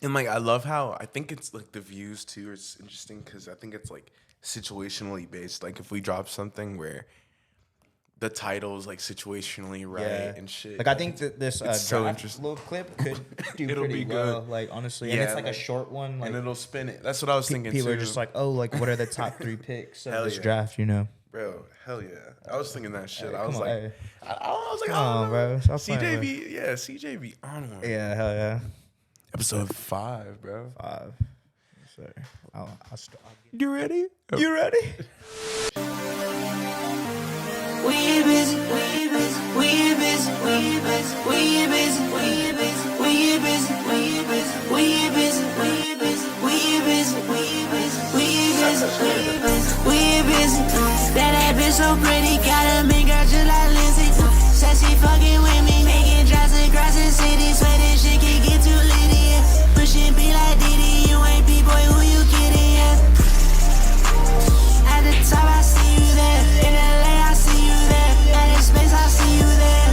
And like I love how I think it's like the views too. It's interesting because I think it's like situationally based. Like if we drop something where the title is like situationally right and shit. Like I think that this so draft interesting. little clip could do It'll pretty be well. good. Like honestly, and it's like a short one. Like and it'll spin it. That's what I was thinking. people too. are just like, oh, like what are the top 3 picks of Hell this yeah. draft? You know, bro, hell yeah. I was thinking that shit. Hey, I was come on, like, hey. I was like, Come on, bro. Stop playing, CJV on one. yeah, hell yeah. Episode 5, bro. 5. So I'll start. You ready? You ready? We busy, we busy, we busy, we busy, we busy, we busy, we busy, we busy, we busy, we busy, we busy, we busy, we busy, we busy. That bitch so pretty, got a mean girl just like Lindsay. Said she fucking with me, making drives across the city. Swear this shit can get too litty. Pushing be like Diddy, you ain't B-boy, who you kidding? At the top, I see you there. In LA, I see you there. At the space, I see you there.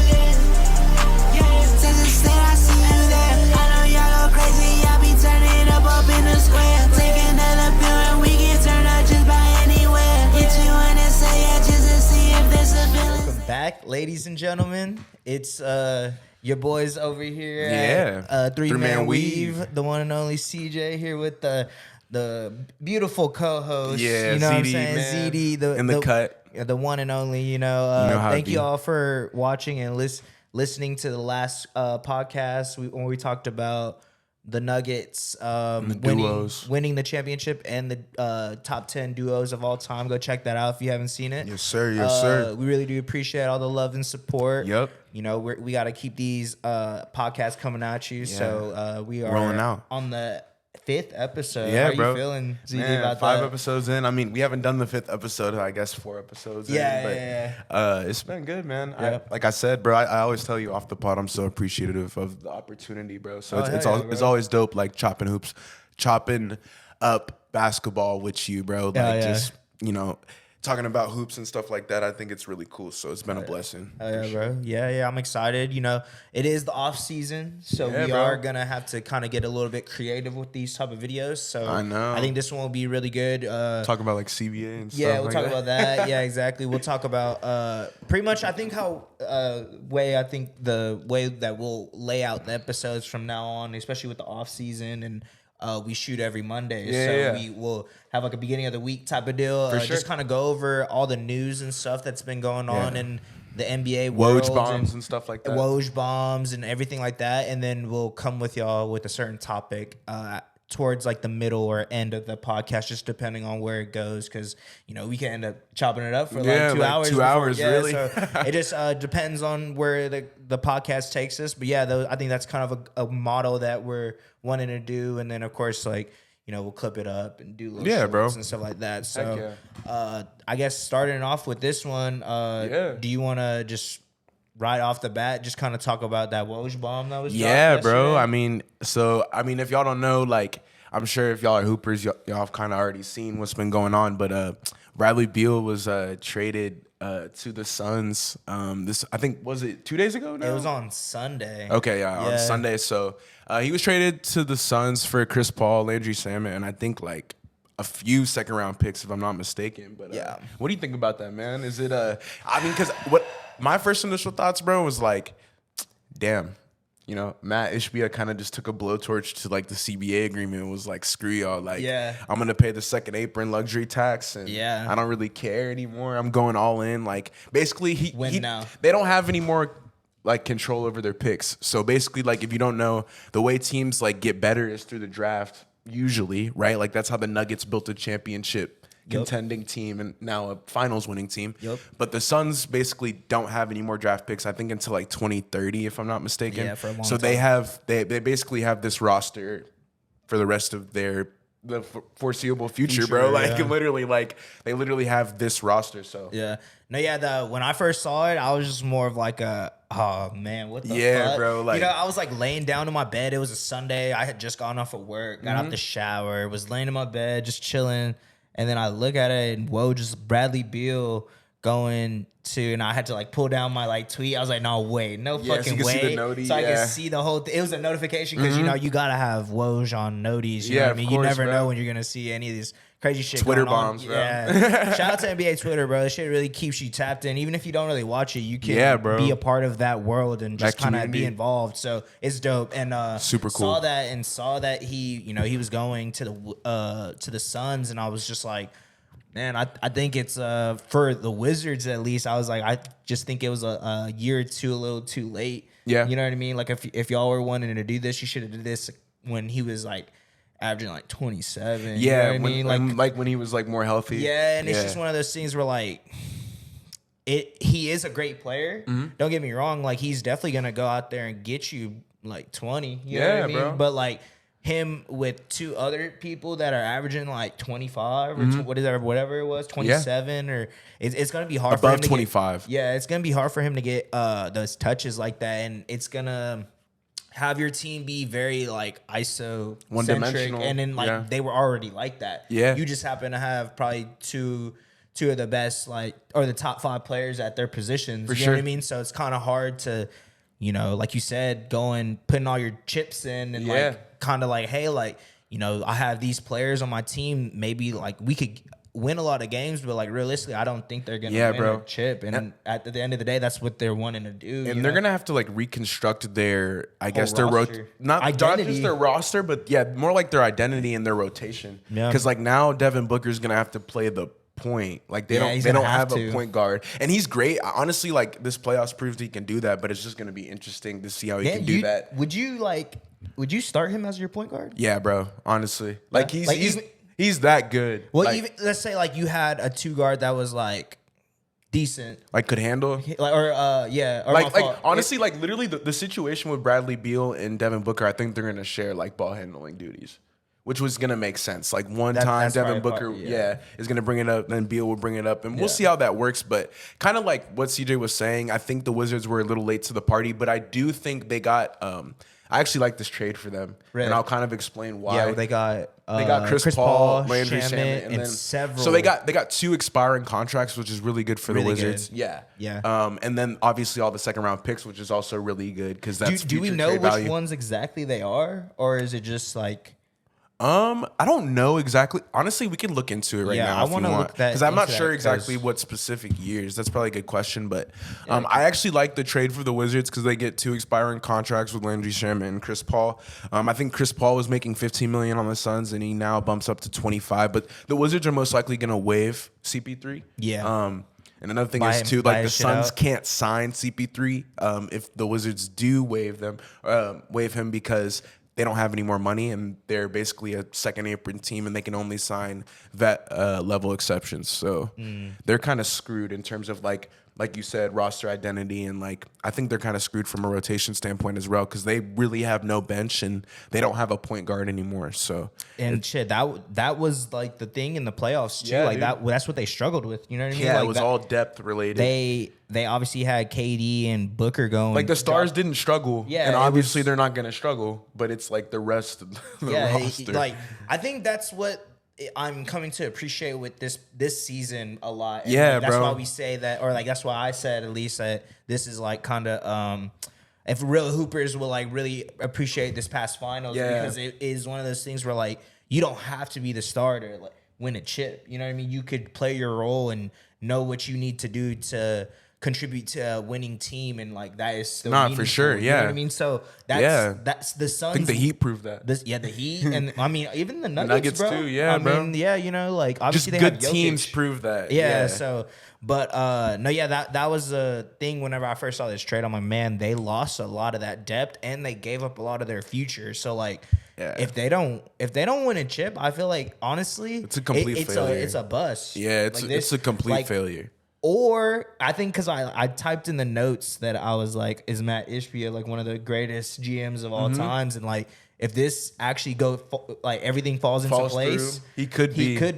Texas State, I see you there. I know y'all go crazy, y'all be turning up in the square. Take another pill and we get turned up just by anywhere. Hit you in and say yeah, just to see if there's a feeling. Welcome back, ladies and gentlemen. It's your boys over here. Yeah. At, Three-Man Weave. Weave, the one and only CJ here with the beautiful co-host. Yeah, you know what I'm ZD, saying? man. ZD, In the cut. the one and only. You know how it thank be. you all for watching and listening to the last podcast when we talked about the Nuggets duos. winning the championship and the top 10 duos of all time. Go check that out if you haven't seen it. Yes, sir. Yes, sir. We really do appreciate all the love and support. Yep. You know, we got to keep these podcasts coming at you. So we are Rolling out. on the 5th episode. Yeah, How bro. you feeling, ZD, Man, about 5 that? episodes in. I mean, we haven't done the 5th episode. I guess 4 episodes in. But it's been good, man. Yeah. Like I said, bro, I always tell you off the pod, I'm so appreciative of the opportunity, bro. So it's hell yeah, it's bro. always dope, like chopping up basketball with you, bro. Like Yeah, yeah. just, talking about hoops and stuff like that. I think it's really cool. So it's been a blessing. Oh, yeah, bro. Yeah, I'm excited. You know, it is the off season, so Yeah, we bro. are gonna have to kind of get a little bit creative with these type of videos. So I know. I think this one will be really good. Talk about like CBA and stuff. Yeah, we'll like talk that. about that. Yeah, exactly. We'll talk about pretty much. I think the way that we'll lay out the episodes from now on, especially with the off season, and we shoot every Monday, Yeah. we will have like a beginning of the week type of deal. sure. Just kind of go over all the news and stuff that's been going on Yeah. in the NBA world, Woj bombs and stuff like that. Woj bombs and everything like that, and then we'll come with y'all with a certain topic towards like the middle or end of the podcast, just depending on where it goes, because we can end up chopping it up for like 2 hours. 2 hours, really. So it just depends on where the podcast takes us. But yeah, I think that's kind of a model that we're wanting to do, and then of course we'll clip it up and do little shorts bro. and stuff like that. So Heck I guess starting off with this one, do you want to just right off the bat just kind of talk about that Woj bomb that was dropped bro. yesterday? I mean, if y'all don't know, like, I'm sure if y'all are hoopers, y'all have kind of already seen what's been going on. But Bradley Beal was traded to the Suns. I think, was it 2 days ago now? It was on Sunday. Okay, on Sunday. So he was traded to the Suns for Chris Paul, Landry Shamet, and I think like a few second round picks, if I'm not mistaken. But what do you think about that, man? Is it because what my first initial thoughts, bro, was like, damn. Matt Ishbia kind of just took a blowtorch to like the CBA agreement and was like, screw y'all. Like, I'm going to pay the second apron luxury tax. And I don't really care anymore. I'm going all in. Like, basically, they don't have any more like control over their picks. So basically, like, if you don't know, the way teams like get better is through the draft, usually, right? Like, that's how the Nuggets built a championship contending team and now a finals winning team. But the Suns basically don't have any more draft picks, I think, until like 2030, if I'm not mistaken. Yeah, for a long so time. they basically have this roster for the rest of the foreseeable future, bro. Like literally, like they literally have this roster. So when I first saw it, I was just more of like oh man, what the fuck? Bro. Like, I was like laying down in my bed. It was a Sunday. I had just gone off of work, got out the shower, was laying in my bed, just chilling. And then I look at it, and Bradley Beal going to, and I had to like pull down my like tweet. I was like, no way, no Yeah, so fucking you can way. see the noti, so I yeah. could see the whole it was a notification because you know you gotta have Woj on noties. You Yeah, know what I of mean? course, You never bro. know when you're gonna see any of these crazy shit Twitter going on. bombs, bro. Yeah. Shout out to NBA Twitter, bro. This shit really keeps you tapped in. Even if you don't really watch it, you can Yeah, bro. be a part of that world and just That kind of be community. involved. So it's dope. And Super cool. Saw that he, you know, he was going to the Suns, and I was just like, man, I think it's for the Wizards at least. I was like, I just think it was a year or two a little too late. Yeah. You know what I mean? Like if y'all were wanting to do this, you should have did this when he was like averaging like 27. Yeah, you know what I mean? like when he was like more healthy. Yeah, and it's just one of those things where like he is a great player. Mm-hmm. Don't get me wrong, like he's definitely gonna go out there and get you like 20. You know Yeah, what I mean? bro. But like him with two other people that are averaging like 25 or whatever it was, 27 or it's gonna be hard for him above to 25. Yeah, it's gonna be hard for him to get those touches like that, and it's gonna have your team be very like ISO One-dimensional. and then like they were already like that. Yeah. You just happen to have probably two of the best like or the top 5 players at their positions. For you sure. know what I mean? So it's kind of hard to, you know, like you said, putting all your chips in and like kind of like, hey, like, you know, I have these players on my team. Maybe like we could win a lot of games, but like realistically, I don't think they're gonna win a chip. And at the end of the day, that's what they're wanting to do. And they're gonna have to like reconstruct their, I guess their roster. not Identity. just their roster, but yeah, more like their identity and their rotation. Yeah. Because like now Devin Booker's gonna have to play the point. Like they he's don't gonna have have a to. point guard, and he's great. Honestly, like this playoffs proved he can do that. But it's just gonna be interesting to see how he can do that. Would you start him as your point guard? Yeah, bro. Honestly, like Like, he's that good. Well, like, even let's say like you had a 2 guard that was like decent, like could handle. like or or Like honestly, like literally the situation with Bradley Beal and Devin Booker, I think they're gonna share like ball handling duties, which was gonna make sense. Like time that's Devin probably Booker, part- is gonna bring it up, then Beal will bring it up, and we'll Yeah. see how that works. But kind of like what CJ was saying, I think the Wizards were a little late to the party, but I do think they got. I actually like this trade for them, Really? and I'll kind of explain why. yeah, they got Chris Paul, Shamet, Landry Shamet, and then several. So they got 2 expiring contracts, which is really good for the Really good. Wizards. Yeah, Yeah. And then obviously all the second round picks, which is also really good because that's do we future know trade which value. ones exactly they are, or is it just like? I don't know exactly. Honestly, we can look into it right Yeah, now I if you wanna want. look that Because I'm not into sure that, exactly 'cause- what specific years. That's probably a good question. But I actually like the trade for the Wizards because they get 2 expiring contracts with Landry Shamet and Chris Paul. I think Chris Paul was making $15 million on the Suns, and he now bumps up to 25. But the Wizards are most likely going to waive CP3. Yeah. And another thing Buy is him- too, buy like the his shit Suns out. can't sign CP3 if the Wizards do waive him because they don't have any more money and they're basically a second apron team and they can only sign vet level exceptions. So they're kind of screwed in terms of like you said, roster identity, and like I think they're kind of screwed from a rotation standpoint as well because they really have no bench and they don't have a point guard anymore. So And shit, that was like the thing in the playoffs too. Yeah, like dude. that's what they struggled with. You know what I mean? yeah, like it was that- all depth related. They obviously had KD and Booker going. Like the stars didn't struggle, Yeah, and it obviously was- they're not going to struggle. But it's like the rest of the Yeah, roster. like I think that's what I'm coming to appreciate with this season a lot. And Yeah, like, that's bro. why we say that, or like that's why I said at least that this is like kind of if real hoopers will like really appreciate this past finals Yeah. because it is one of those things where like you don't have to be the starter like win a chip. You know what I mean? You could play your role and know what you need to do to contribute to a winning team, and like that is still Nah, for meaningful, sure, you know what yeah. I mean? So that's Yeah. that's the Suns. I think the Heat proved that. The Heat, and I mean even the Nuggets, Nuggets bro. too, yeah, I bro. mean, yeah, you know, like Just obviously they good have Jokic. teams prove that. Yeah, so but no, yeah, that was a thing. Whenever I first saw this trade, I'm like, man, they lost a lot of that depth and they gave up a lot of their future. So like, Yeah. if they don't win a chip, I feel like honestly, It's a complete failure. It's a bust. Yeah, it's Like it's a complete like, failure. Or I think because I typed in the notes that I was like, is Matt Ishbia like one of the greatest GMs of all times? And like if this actually like everything falls into place, through, he could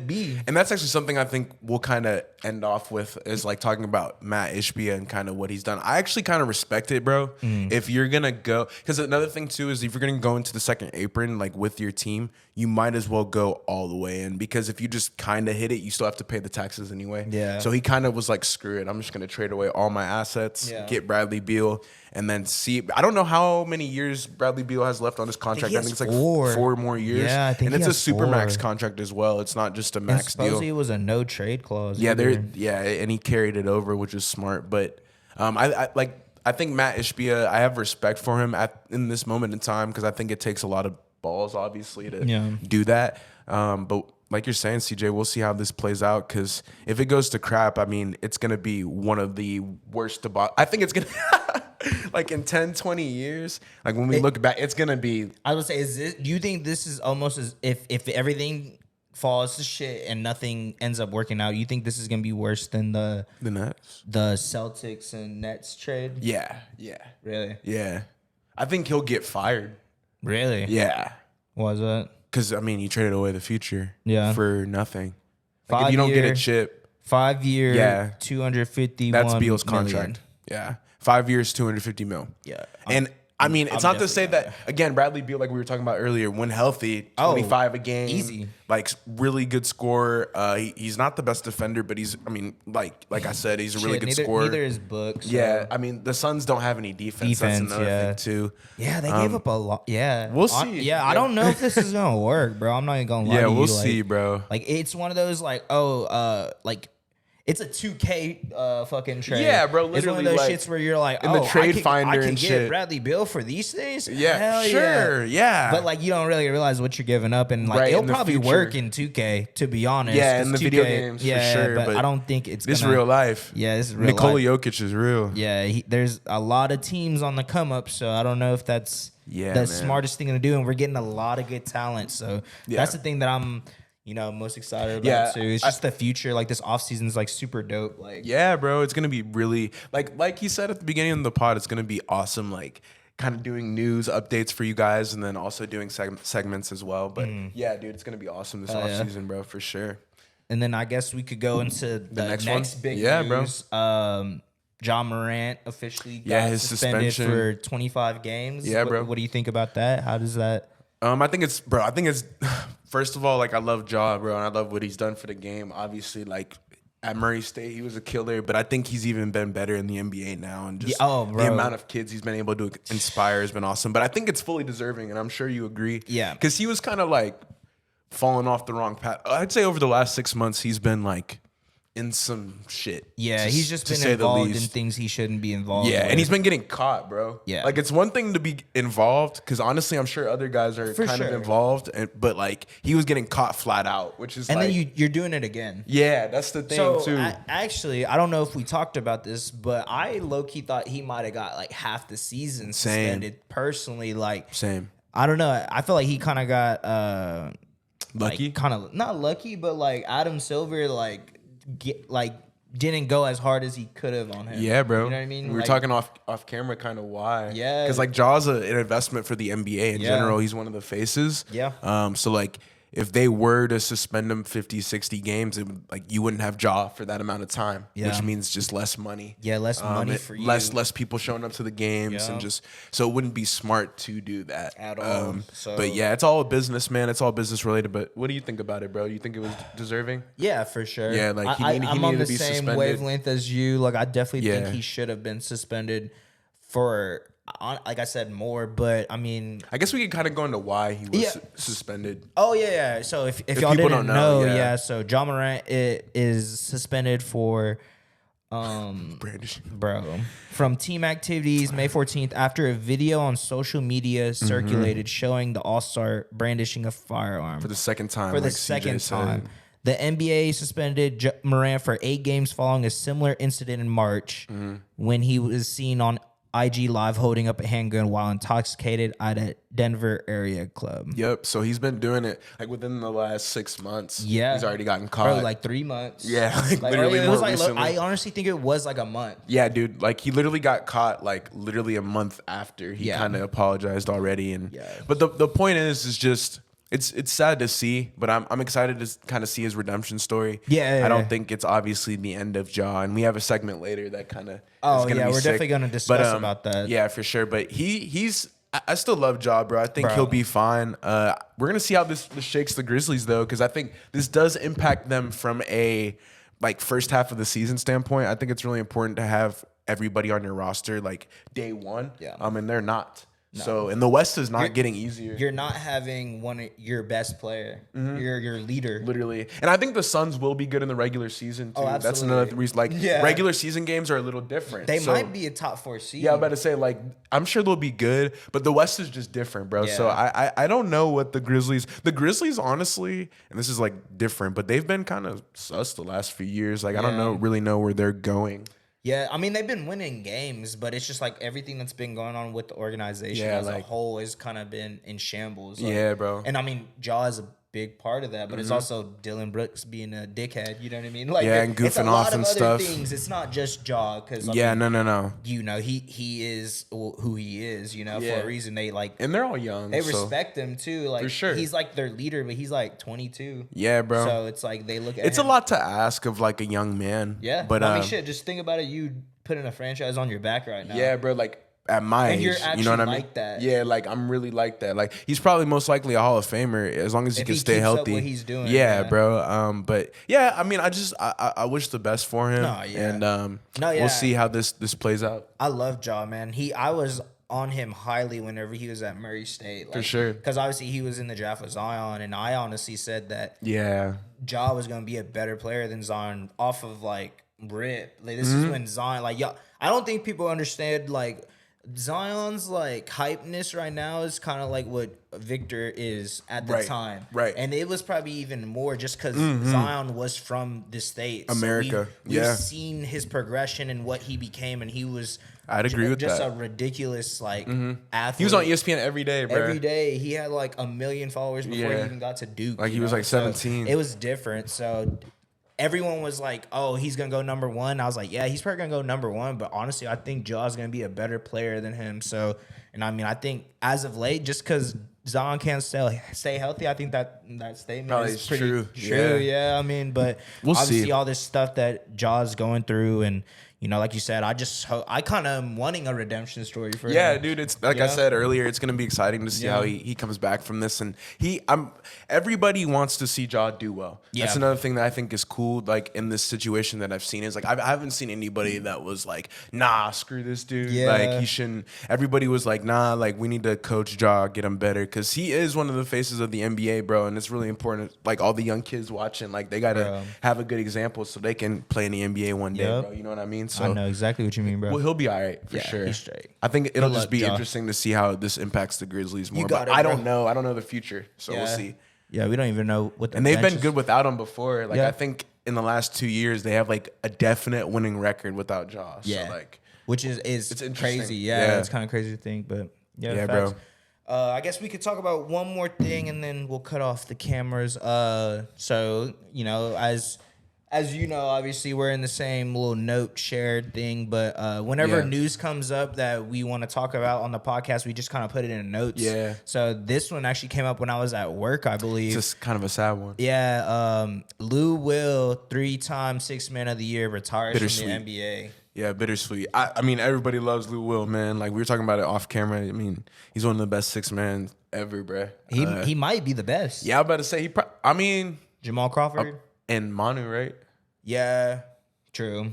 be. And that's actually something I think we'll kind of end off with is like talking about Matt Ishbia and kind of what he's done. I actually kind of respect it, bro. If you're gonna go, because another thing too is if you're gonna go into the second apron like with your team, you might as well go all the way in, because if you just kind of hit it, you still have to pay the taxes anyway. Yeah. So he kind of was like, screw it, I'm just gonna trade away all my assets, get Bradley Beal, and then see. I don't know how many years Bradley Beal has left on his contract. I think it's like 4 more years. Yeah, I think and it's a super 4. max contract as well. It's not just a And max deal. supposedly it was a no trade clause. Yeah, either. and he carried it over, which is smart. But I think Matt Ishbia, I have respect for him in this moment in time, because I think it takes a lot of balls, obviously, to do that. But like you're saying, CJ, we'll see how this plays out, because if it goes to crap, I mean, it's going to be one of the worst I think it's going to, like in 10, 20 years, like when we look back, it's going to be. I would say, do you think this is almost as if everything falls to shit and nothing ends up working out, you think this is going to be worse than the Nets? The Celtics and Nets trade? Yeah. Really? Yeah. I think he'll get fired. Really? Yeah. Was it? Because, I mean, you traded away the future for nothing. Like, if you don't get a chip. 5 year, Yeah. 251 That's Beal's million. contract. Yeah. 5 years, 250 mil. Yeah. And I mean, it's I'm not to say that, again, Bradley Beal, like we were talking about earlier, when healthy, 25 a game. Easy. Like, really good scorer. He's not the best defender, but he's, I mean, like I said, he's a really good scorer. Neither is Book. So. Yeah. I mean, the Suns don't have any defense. That's another thing, too. Yeah, they gave up a lot. Yeah. We'll see. I don't know if this is going to work, bro. I'm not even going to lie to you. Yeah, we'll see, bro. Like, it's one of those, like, like, it's a 2K fucking trade. Yeah, bro. It's one of those shits where you're like, in the trade finder I and get shit. Bradley Beal for these things. Yeah, Hell sure, yeah. But like, you don't really realize what you're giving up, and like, Right, it'll in the probably future. work in 2K, to be honest. Yeah, 'cause in the 2K, video games, for sure, But but I don't think it's This is gonna, real life. Yeah, this is real Nikola life. Jokic is real. Yeah, there's a lot of teams on the come up, so I don't know if that's the man. smartest thing to do. And we're getting a lot of good talent, so that's the thing that I'm, most excited about too. It's just the future. Like, this offseason is like super dope. Like, yeah, bro, it's gonna be really like he said at the beginning of the pod. It's gonna be awesome. Like, kind of doing news updates for you guys, and then also doing segments as well. But yeah, dude, it's gonna be awesome this offseason, bro, for sure. And then I guess we could go into the next big news. John Morant officially got his suspended suspension for 25 games. Yeah, bro. What do you think about that? How does that? I think it's first of all, like, I love Ja, bro, and I love what he's done for the game. Obviously, like, at Murray State, he was a killer, but I think he's even been better in the NBA now, and just the amount of kids he's been able to inspire has been awesome. But I think it's fully deserving, and I'm sure you agree. Yeah, because he was kind of like falling off the wrong path. I'd say over the last 6 months, he's been like in some shit. Yeah, he's just been involved in things he shouldn't be involved with. And he's been getting caught, bro. Yeah. Like, it's one thing to be involved, because honestly, I'm sure other guys are kind of involved, but like, he was getting caught flat out, which is then you're doing it again. Yeah, that's the thing, too. Actually, I don't know if we talked about this, but I low-key thought he might have got like half the season suspended. Personally, like, Same. I don't know. I feel like he kind of got lucky. Like, kind of not lucky, but like Adam Silver didn't go as hard as he could have on him. Yeah, bro. You know what I mean? We were talking off camera kind of why. Yeah. Because like, Ja's an investment for the NBA in general. He's one of the faces. Yeah. So like, if they were to suspend him 50, 60 games, it would, like, you wouldn't have Ja for that amount of time, which means just less money. Yeah, less money for you. Less people showing up to the games, and just, so it wouldn't be smart to do that at all. But yeah, it's all a business, man. It's all business related. But what do you think about it, bro? You think it was deserving? Yeah, for sure. Yeah, like, I'm on the same suspended. wavelength as you. Like, I definitely think he should have been suspended for, like I said, more. But I mean, I guess we could kind of go into why he was suspended. Oh yeah. So if y'all didn't don't know, so John Morant is suspended for brandishing, bro, from team activities May 14th after a video on social media circulated showing the All-Star brandishing a firearm for the second time. For the second time. The NBA suspended Morant for 8 games following a similar incident in March when he was seen on IG live holding up a handgun while intoxicated at a Denver area club. Yep. So he's been doing it like within the last 6 months. Yeah. He's already gotten caught. Bro, like 3 months. Yeah, like Like, literally it was more like, recently. I honestly think it was like a month. Yeah, dude. Like he literally got caught like literally a month after he Yeah. kind of apologized already. And Yeah. but the point is just it's sad to see, but I'm excited to kind of see his redemption story. Yeah, I don't think it's obviously the end of Ja, and we have a segment later that kind of Oh, gonna yeah, be we're sick. definitely gonna discuss about that. Yeah, for sure. But he's I still love Ja, bro. I think Bro. he'll be fine. We're gonna see how this shakes the Grizzlies though, because I think this does impact them from a like first half of the season standpoint. I think it's really important to have everybody on your roster like day one. Yeah. And they're not. So and the West is not getting easier. You're not having one of your best player. Your leader. Literally. And I think the Suns will be good in the regular season too. Oh, That's absolutely. another reason. Like Yeah. regular season games are a little different. They So- might be a top 4 seed. Yeah, I'm about to say, like, I'm sure they'll be good, but the West is just different, bro. So Yeah. I don't know what the Grizzlies, honestly, and this is like different, but they've been kind of sus the last few years. Like, I don't really know where they're going. Yeah, I mean they've been winning games, but it's just like everything that's been going on with the organization Yeah, as a like- whole has kind of been in shambles. Like, Yeah, bro. And I mean, Ja is a big part of that, but it's also Dylan Brooks being a dickhead. You know what I mean? Like, Yeah, and it's a goofing lot off of and other stuff. things. It's not just Ja, because Yeah, no. you know he is who he is. You know, for Yeah. a reason. They like And they're all young. they so- respect him too. Like For sure. he's like their leader, but he's like 22. Yeah, bro. So it's like they look at It's a him. lot to ask of like a young man. Yeah, But I mean, shit. Just think about it. You putting a franchise on your back right now. yeah, bro, like at my And age, you're you know actually what I mean? like that. Yeah, like I'm really like that. Like he's probably most likely a Hall of Famer as long as he If can he stay keeps up healthy. what he's doing, yeah, yeah. bro. But yeah, I mean, I wish the best for him. No, yeah. And No, yeah. we'll see how this plays out. I love Ja, man. I was on him highly whenever he was at Murray State. Like, For sure. Because obviously he was in the draft with Zion, and I honestly said that Yeah, Ja was going to be a better player than Zion off of, like, rip. Like, this is when Zion, like, y'all, I don't think people understand, like, Zion's, like, hypeness right now is kind of like what Victor is at the Right, time. right. And it was probably even more just because Zion was from the States. America, We've yeah. seen his progression and what he became, and he was I'd agree with just that. a ridiculous, like, athlete. he was on ESPN every day, bro. Every day. He had like 1 million followers before he Yeah. even got to Duke. Like, you he was, know? like, So 17. it was different. So everyone was like, oh, he's going to go number 1. I was like, yeah, he's probably going to go number 1. But honestly, I think Ja's going to be a better player than him. So, and I mean, I think as of late, just because Zion can't stay healthy, I think that statement Probably is pretty true. true. Yeah, I mean, but We'll obviously see. all this stuff that Ja's going through, and you know, like you said, I kind of am wanting a redemption story for Yeah, him. dude. It's like I Yeah. said earlier. It's gonna be exciting to see how he comes back from this, and everybody wants to see Ja do well. That's Yeah. another thing that I think is cool. Like in this situation that I've seen is like I haven't seen anybody that was like, nah, screw this dude. Yeah. Like he shouldn't. Everybody was like, nah, like we need to coach Ja, get him better, because he is one of the faces of the NBA, bro, and it's really important. Like all the young kids watching, like they gotta Bro. have a good example so they can play in the NBA one day, Yep. bro. You know what I mean? So I know exactly what you mean, bro. well, he'll be all right for Yeah, sure. he's straight. I think it'll Good just luck, be Ja. interesting to see how this impacts the Grizzlies more. got But it, I bro. don't know. I don't know the future, so we'll Yeah. see. Yeah, we don't even know what the And they've bench been is. good without him before. Like Yeah. I think in the last 2 years they have like a definite winning record without Ja. Yeah. So like which is It's interesting. crazy. Yeah, Yeah. it's kind of crazy to think, but yeah, Yeah, facts. bro. I guess we could talk about one more thing and then we'll cut off the cameras. So you know, as you know, obviously we're in the same little note shared thing, but whenever Yeah. news comes up that we want to talk about on the podcast, we just kind of put it in notes. Yeah. So this one actually came up when I was at work, I believe. it's just kind of a sad one. Yeah, Lou Will, 3-time Sixth Man of the Year, retires from Bittersweet. the NBA. Yeah, bittersweet. I mean, everybody loves Lou Will, man. Like we were talking about it off camera. I mean, he's one of the best six men ever, bruh. He might be the best. Yeah, I'm about to say I mean, Jamal Crawford. and Manu, right? Yeah, true.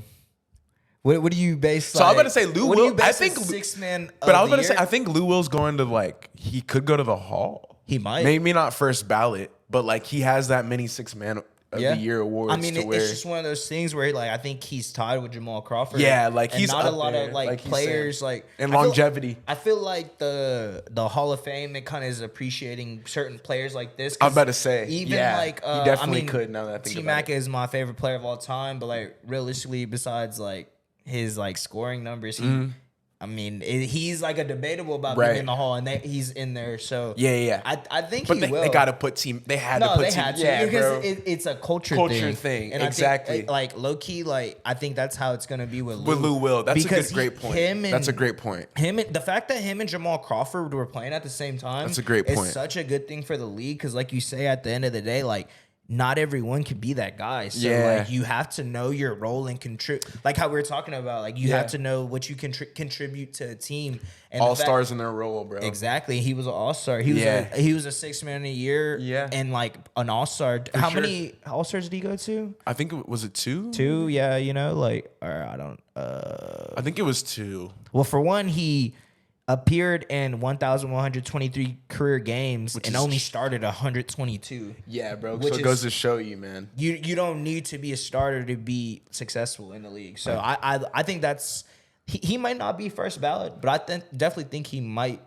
What do you base? So I'm about to say Lou what do Will. you base I think, as Sixth Man. but I was of the about to say year? I think Lou Will's going to he could go to the Hall. He might. Maybe not first ballot, but like he has that many six man of the year awards. I mean, to where, it's just one of those things where I think he's tied with Jamal Crawford. Yeah, like, and he's not a up lot there, of like he's players saying. like And I feel- longevity. I feel like the Hall of Fame it kind of is appreciating certain players like this. I was about to say, even yeah, like he definitely could now that I think T about Mac it. is my favorite player of all time, but like realistically, besides like his like scoring numbers, he I mean, he's like a debatable about Right. being in the Hall, and he's in there. So Yeah. I think But he will. they got to put team. They had to No, put they team. had to Yeah, because bro. it's a culture thing. And Exactly. I think, like low key, like I think that's how it's gonna be with Lou Will. That's because a great point. That's a great point. The fact that him and Jamal Crawford were playing at the same time. That's a great point. It's such a good thing for the league because, like you say, at the end of the day, like. Not everyone can be that guy. So, like, you have to know your role and contribute. Like how we were talking about, like, you have to know what you can contribite to a team. And All-stars in their role, bro. Exactly. He was an all-star. He was a 6 man a year. Yeah. And, like, an all-star. How many all-stars did he go to? I think was it 2? 2, yeah, you know, like, or I don't. I think it was 2. Well, for one, he appeared in 1,123 career games and only started 122. Yeah, bro. Which So it goes to show you, man. You don't need to be a starter to be successful in the league. So I think that's he might not be first ballot, but I definitely think he might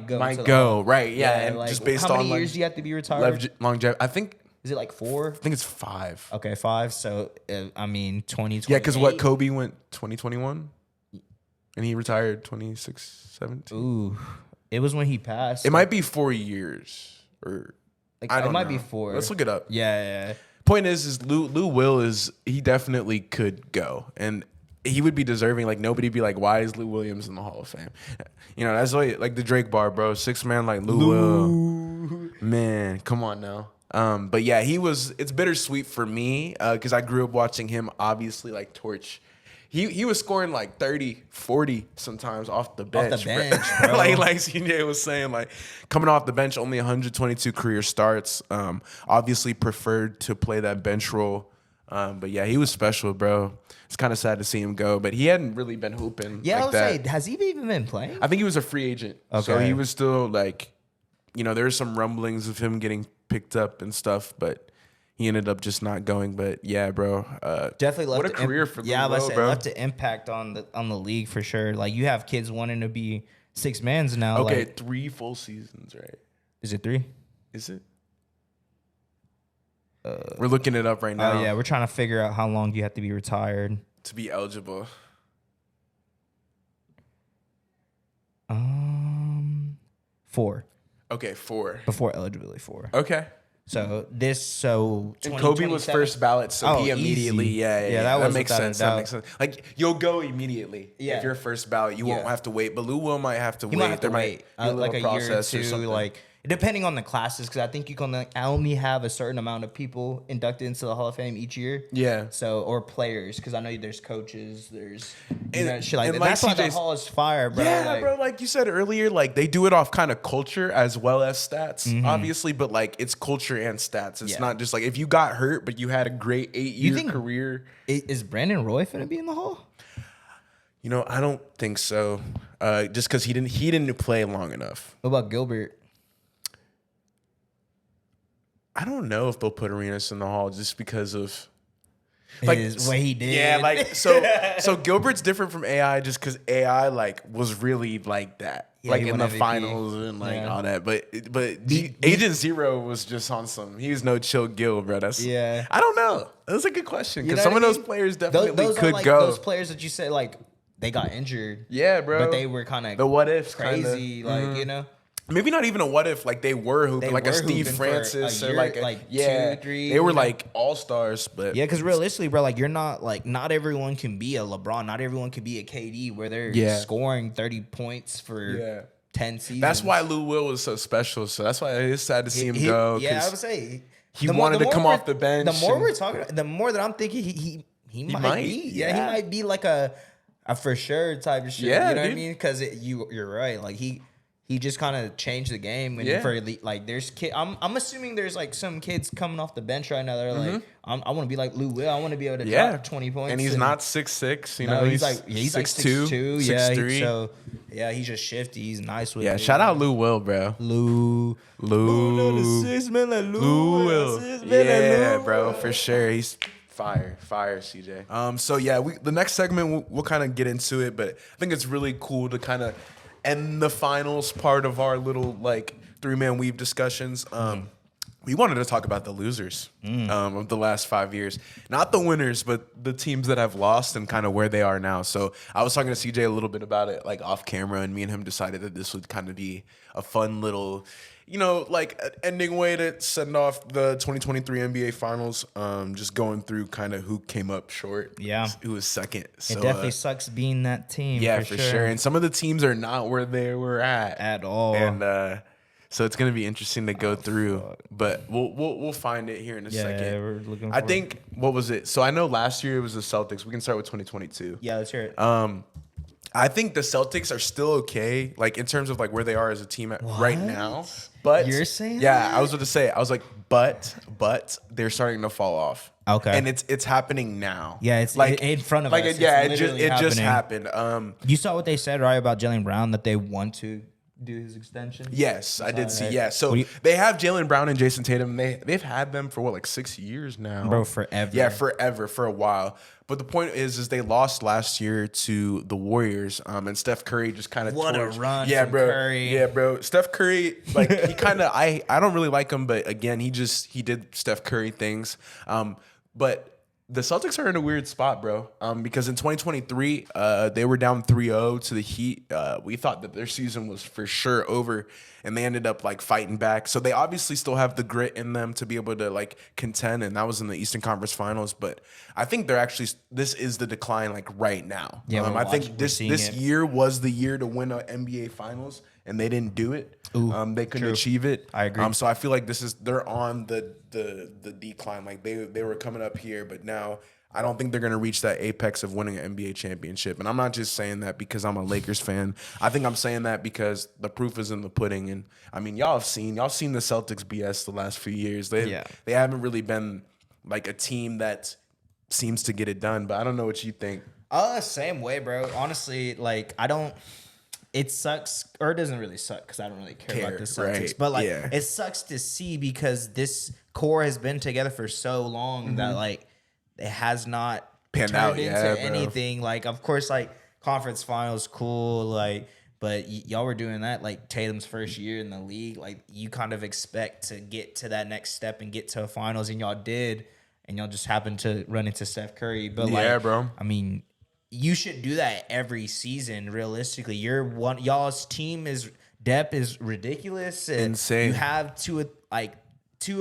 go. Right? Yeah, and like, just based how on many years do you have to be retired? Longevity. I think Is it like 4? it's 5. Okay, 5. So I mean 2020. Yeah, because Kobe went 2021, and he retired 2017. Ooh, it was when he passed. It might be 4 years, or Like, I don't it might know. be 4. Let's look it up. Yeah. Point is Lou Will he definitely could go, and he would be deserving. Like nobody be like, why is Lou Williams in the Hall of Fame? You know, that's like the Drake bar, bro. 6 man like Lou Will. Man, come on now. But yeah, it's bittersweet for me because I grew up watching him obviously like torch. He was scoring like 30, 40 sometimes off the bench. Bro. like CJ was saying, like coming off the bench, only 122 career starts. Obviously preferred to play that bench role. But yeah, he was special, bro. It's kind of sad to see him go, but he hadn't really been hooping. Yeah, like I was that. saying, has he even been playing? I think he was a free agent. So Okay. he was still like, you know, there's some rumblings of him getting picked up and stuff, but he ended up just not going. But yeah, bro. Definitely left. What a career for Lou I was Will, say bro. left to impact on the league for sure. Like you have kids wanting to be 6 mans now. Okay, like, 3 full seasons, right? is it 3? Is it? We're looking it up right now. Oh yeah, we're trying to figure out how long you have to be retired. To be eligible. 4 Okay, 4. before eligibility 4. Okay. So And Kobe was first ballot, so he immediately, easy. yeah. That makes without a sense. That doubt. makes sense. Like you'll go immediately Yeah. if you're first ballot. You won't Yeah. have to wait, but Lou Will might have to He wait. might have to There wait might be a like a little year or process 2, something. like depending on the classes, because I think you can only have a certain amount of people inducted into the Hall of Fame each year. Yeah. So or players, because I know there's coaches, there's And- shit like and that. like That's why the CJ's Hall is fire, bro. Yeah, Like, bro. Like you said earlier, like they do it off kind of culture as well as stats, obviously. But like it's culture and stats. It's Yeah. not just like if you got hurt, but you had a great 8-year think- career. Is Brandon Roy finna be in the Hall? You know, I don't think so. Just because he didn't play long enough. What about Gilbert? I don't know if they'll put Arenas in the Hall just because of His way he did. Yeah, like so Gilbert's different from AI just because AI like was really like that, Yeah, like he in won the MVP. finals and like Yeah. all that. But Agent Zero was just on some. He was no chill Gil, bro. That's Yeah. I don't know. That's a good question You because know some what of I those mean? players definitely those could are like go. those players that you said like they got injured. Yeah, bro. But they were kind of the what ifs, crazy, kinda. like you know. Maybe not even a what if, like they were hooping, They like a were Steve hooping for Francis a or year, like like 2, 3, They were you know? like all stars, but Yeah, because realistically, bro, like you're not like not everyone can be a LeBron, not everyone can be a KD where they're Yeah. scoring 30 points for Yeah. 10 seasons. That's why Lou Will was so special. So that's why it's sad to see him go. Yeah, 'cause I would say he the wanted to more come we're- off the bench The more and- we're talking, the more that I'm thinking he might be. Yeah, he yeah. might be like a for sure type of shit. Yeah, you know what I dude. mean? Because you're right. Like he just kind of changed the game. And Yeah. for like there's kid. I'm assuming there's like some kids coming off the bench right now. They're like, I want to be like Lou Will. I want to be able to drop 20 points. and he's not 6'6", you know, he's like 6'2". Yeah, 6'3". so yeah, he's just shifty. He's nice with Yeah, it. shout out Lou Will, bro. Lou. Lou Lou Will. Yeah, bro, for sure. He's fire, CJ. So yeah, the next segment we'll kind of get into it, but I think it's really cool to kind of end the finals part of our little like 3-man weave discussions. we wanted to talk about the losers of the last 5 years. Not the winners, but the teams that have lost and kind of where they are now. So I was talking to CJ a little bit about it, like off camera, and me and him decided that this would kind of be a fun little, like an ending way to send off the 2023 NBA Finals. Just going through kind of who came up short. Yeah. Who was second. So, It definitely sucks being that team. yeah, for sure. And some of the teams are not where they were at all. And so it's gonna be interesting to go through, but we'll find it here in a second. Yeah, we're looking. I think what was it? So I know last year it was the Celtics. We can start with 2022. Yeah, let's hear it. I think the Celtics are still okay, like in terms of like where they are as a team right now. But you're saying, yeah, I was going to say, I was like, but they're starting to fall off. Okay, and it's happening now. Yeah, it's like in front of like us. yeah, it just happened. You saw what they said, right, about Jaylen Brown, that they want to do his extension? Yes, I did see. Yeah, so they have Jaylen Brown and Jason Tatum. They've had them for like 6 years now, bro. Forever. Yeah, forever, for a while. But the point is they lost last year to the Warriors, and Steph Curry just kind of what a run, yeah, from bro. Curry. Yeah, bro. Steph Curry, like he kind of I don't really like him, but again, he did Steph Curry things. But the Celtics are in a weird spot, bro, because in 2023, they were down 3-0 to the Heat. We thought that their season was for sure over, and they ended up like fighting back. So they obviously still have the grit in them to be able to like contend, and that was in the Eastern Conference Finals. But I think this is the decline like right now. Yeah, I think this year was the year to win an NBA Finals, and they didn't do it. They couldn't achieve it. I agree. So I feel like they're on the decline. Like they were coming up here, but now I don't think they're gonna reach that apex of winning an NBA championship. And I'm not just saying that because I'm a Lakers fan. I think I'm saying that because the proof is in the pudding. And I mean, y'all have seen the Celtics BS the last few years. They haven't really been like a team that seems to get it done. But I don't know what you think. Same way, bro. Honestly, like it sucks, or it doesn't really suck because I don't really care about the Celtics. Right. But like, Yeah. it sucks to see because this core has been together for so long that like it has not Panned turned out, into yeah, bro. anything. Like, of course, like conference finals, cool. Like, but y'all were doing that like Tatum's first year in the league. Like, you kind of expect to get to that next step and get to a finals, and y'all did, and y'all just happened to run into Steph Curry. But Yeah, bro. I mean, you should do that every season. Realistically, y'all's team depth is ridiculous. And insane. You have two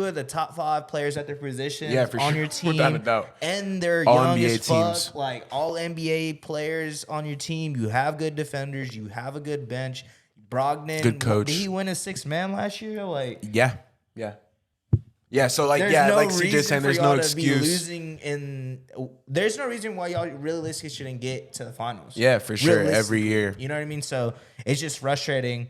of the top 5 players at their position for on sure. your team, Without a doubt. and they're All young NBA as fuck. teams. Like all NBA players on your team. You have good defenders. You have a good bench. Brogdon, Good coach. Did he win a 6th man last year? Like, yeah. So like, there's yeah, no like CJ reason saying, for there's y'all no to be excuse. There's no reason why y'all realistically shouldn't get to the finals. Yeah, for sure. Every Realistically. year. You know what I mean? So it's just frustrating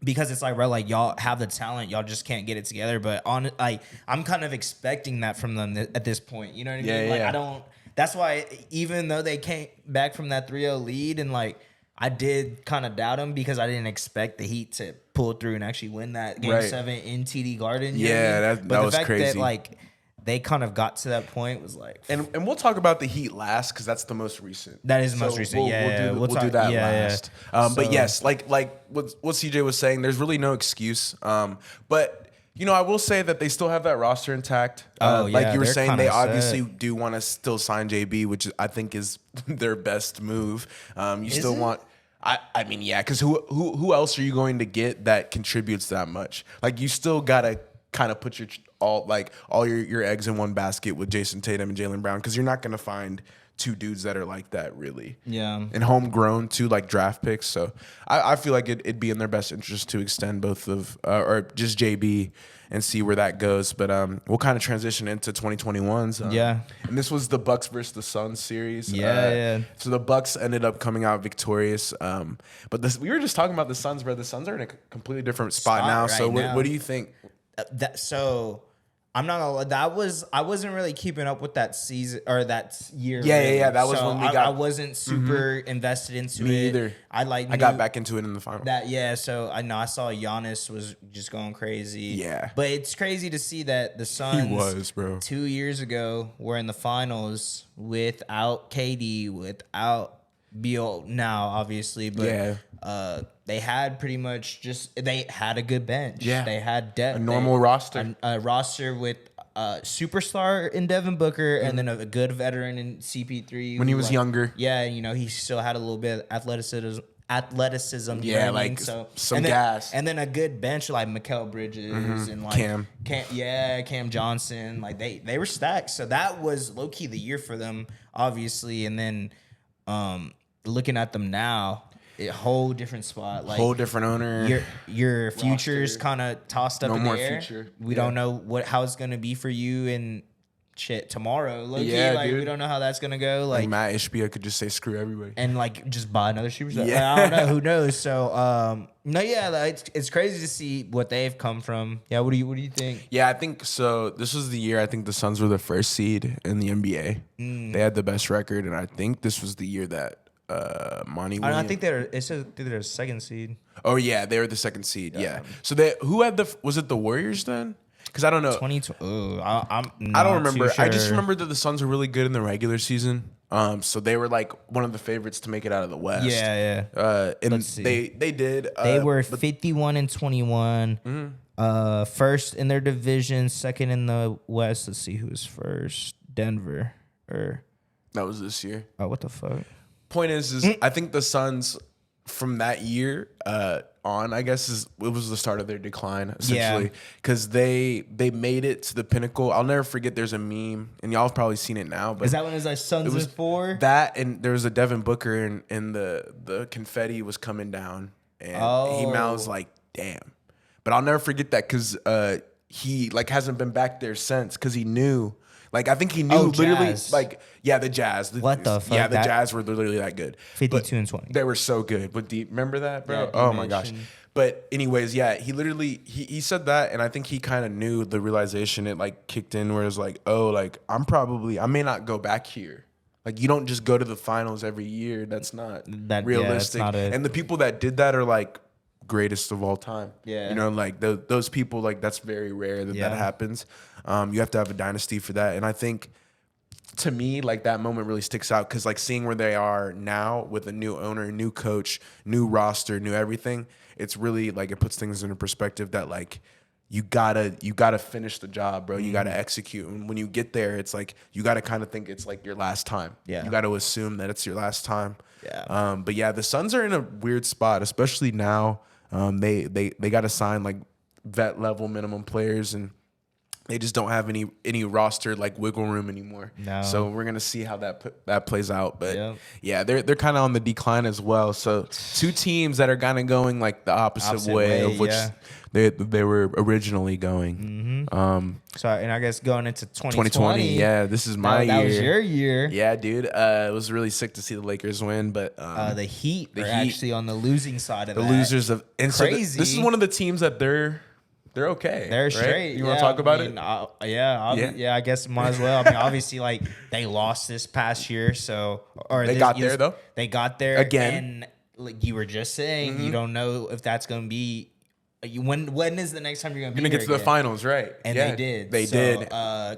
because it's like, bro, like y'all have the talent, y'all just can't get it together. But I'm kind of expecting that from them at this point. You know what I mean? Yeah, Like, yeah. that's why even though they came back from that 3-0 lead, and like I did kind of doubt them because I didn't expect the Heat to pull through and actually win that Game 7 in TD Garden. You know what I mean? that But was the fact crazy. that like they kind of got to that point was like, And we'll talk about the Heat last because that's the most recent. that is the most recent. We'll do that last. But yes, like what CJ was saying, there's really no excuse. But I will say that they still have that roster intact. Like you were they're saying, they kinda obviously set. do want to still sign JB, which I think is their best move. You still it? want. I mean, yeah, because who else are you going to get that contributes that much? Like, you still gotta kind of put all your eggs in one basket with Jason Tatum and Jaylen Brown, because you're not gonna find 2 dudes that are like that, really. Yeah. And homegrown too, like draft picks. So I feel like it'd be in their best interest to extend both of or just JB and see where that goes. But we'll kind of transition into 2021's. And this was the Bucks versus the Suns series. So the Bucks ended up coming out victorious. But we were just talking about the Suns, bro. The Suns are in a completely different spot now. Right So now. what do you think? So I'm not gonna lie. I wasn't really keeping up with that season or that year. Yeah. That was when we got. I wasn't super invested into it. Me either. I got back into it in the final. So I know I saw Giannis was just going crazy. Yeah. But it's crazy to see that the Suns He was, bro. 2 years ago were in the finals without KD, without Beal now, obviously, but they had pretty much they had a good bench. Yeah. They had depth. A normal roster. A roster with a superstar in Devin Booker and then a good veteran in CP3. When he was younger. Yeah, he still had a little bit of athleticism. You know what I mean? So some and then, gas. And then a good bench like Mikal Bridges and like Cam Johnson. Like they were stacked. So that was low key the year for them, obviously. And then looking at them now, a whole different spot. Like whole different owner. Your future's kind of tossed up in the air. Future. We don't know how it's gonna be for you and shit tomorrow. Low key, like dude. we don't know how that's gonna go. Like Matt Ishbia could just say screw everybody and like just buy another superstar. Yeah. Like, I don't know. Who knows? So it's crazy to see what they've come from. Yeah. What do you think? Yeah, I think so. This was the year I think the Suns were the first seed in the NBA. They had the best record, and I think this was the year that Monty. I think they're a second seed. Oh yeah, they were the second seed. Yeah. So who had was it the Warriors then? Because I don't know. 2020. I don't remember. Sure. I just remember that the Suns were really good in the regular season. So they were like one of the favorites to make it out of the West. Yeah. And Let's see. they did. They were 51-21. First in their division, second in the West. Let's see who was first. Denver. That was this year. Oh, what the fuck? Point is I think the Suns from that year on, I guess it was the start of their decline essentially because they made it to the pinnacle. I'll never forget. There's a meme, and y'all have probably seen it now. But is that when it was like Suns in 4? That and there was a Devin Booker, and the confetti was coming down, and he mouths like, "Damn!" But I'll never forget that because he like hasn't been back there since because he knew. Like I think he knew literally Jazz. like the Jazz. What the fuck? Yeah, the Jazz were literally that good. 52-20. They were so good. But remember that, bro? Yeah, oh my gosh. But anyways, yeah, he literally he said that, and I think he kind of knew the realization. It like kicked in where it's like, oh, like I may not go back here. Like you don't just go to the finals every year. That's not realistic. Yeah, that's not and the people that did that are like greatest of all time. Yeah. Like those people, like that's very rare that happens. You have to have a dynasty for that. And I think to me, like that moment really sticks out because like seeing where they are now with a new owner, new coach, new roster, new everything, it's really like it puts things into perspective that like you gotta finish the job, bro. You gotta execute. And when you get there, it's like you gotta kind of think it's like your last time. Yeah. You gotta assume that it's your last time. Yeah. But yeah, the Suns are in a weird spot, especially now. They got to sign like vet level minimum players, and they just don't have any roster like wiggle room anymore. No. So we're gonna see how that plays out. But yeah, they're kind of on the decline as well. So two teams that are kind of going like the opposite way of which they were originally going. So and I guess going into 2020. Yeah, this is my year. That was your year. Yeah, dude. It was really sick to see the Lakers win, but the Heat are actually on the losing side of the that. Losers of and crazy. So this is one of the teams that they're okay. They're right? straight. You want to talk about it? Yeah, I guess might as well. I mean, obviously, like they lost this past year, so they got there though. They got there again. And like you were just saying, you don't know if that's going to be. When is the next time you're gonna get to the finals, right? And they did. They did.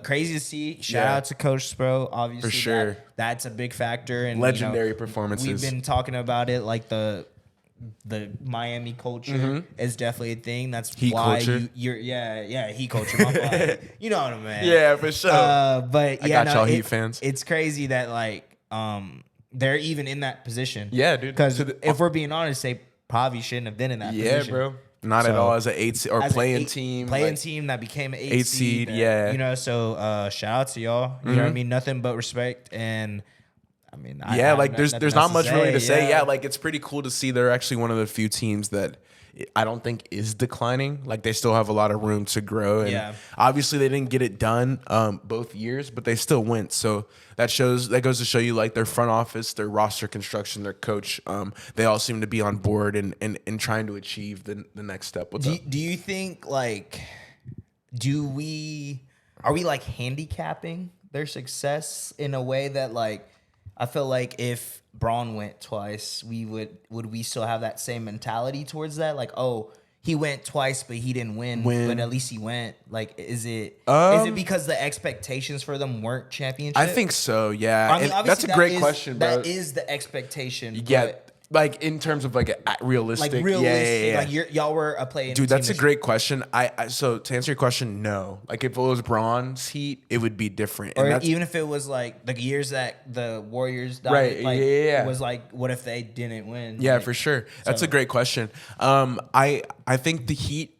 Crazy to see. Shout out to Coach Sproul. Obviously, for sure. That's a big factor. And legendary performances. We've been talking about it, like the Miami culture is definitely a thing. That's heat why culture. Heat culture. My bad. You know what I mean? Yeah, for sure. But yeah, I got y'all Heat fans. It's crazy that like they're even in that position. Yeah, dude. Because if we're being honest, they probably shouldn't have been in that position. Yeah, bro. Not at all as an 8 seed or playing team. Playing team that became an 8 seed. Yeah. So shout out to y'all. You know what I mean? Nothing but respect. And I mean, there's not much really to say. Yeah, like it's pretty cool to see they're actually one of the few teams that I don't think is declining. Like they still have a lot of room to grow. And obviously they didn't get it done both years, but they still went. So that goes to show you like their front office, their roster construction, their coach. They all seem to be on board and trying to achieve the next step. Do you think like are we like handicapping their success in a way that like I feel like if Braun went twice, would we still have that same mentality towards that? Like, oh, he went twice, but he didn't win. But at least he went. Like, is it because the expectations for them weren't championships? I think so. Yeah, I mean, that's a great question, bro. That is the expectation. Yeah, Like in terms of like a realistic, Like realistic, like y'all were a play. Dude, that's a great question. So to answer your question, no. Like if it was Braun's Heat, it would be different. Or even if it was like the years that the Warriors died, right? like, It was like, what if they didn't win? Yeah, like, for sure. That's a great question. I think the Heat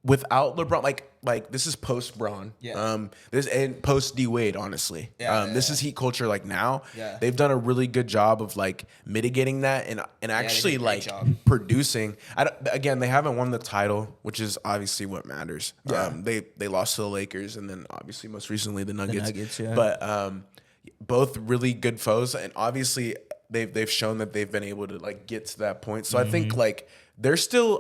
without LeBron, like this is post Braun. Yeah. This and post D Wade, honestly. Yeah, this is Heat culture. Like now, Yeah. they've done a really good job of like mitigating that and actually did a great like job. producing. Again, they haven't won the title, which is obviously what matters. Yeah. They lost to the Lakers and then obviously most recently the Nuggets. Nuggets, yeah. But both really good foes, and obviously they've shown that they've been able to like get to that point. So I think like they're still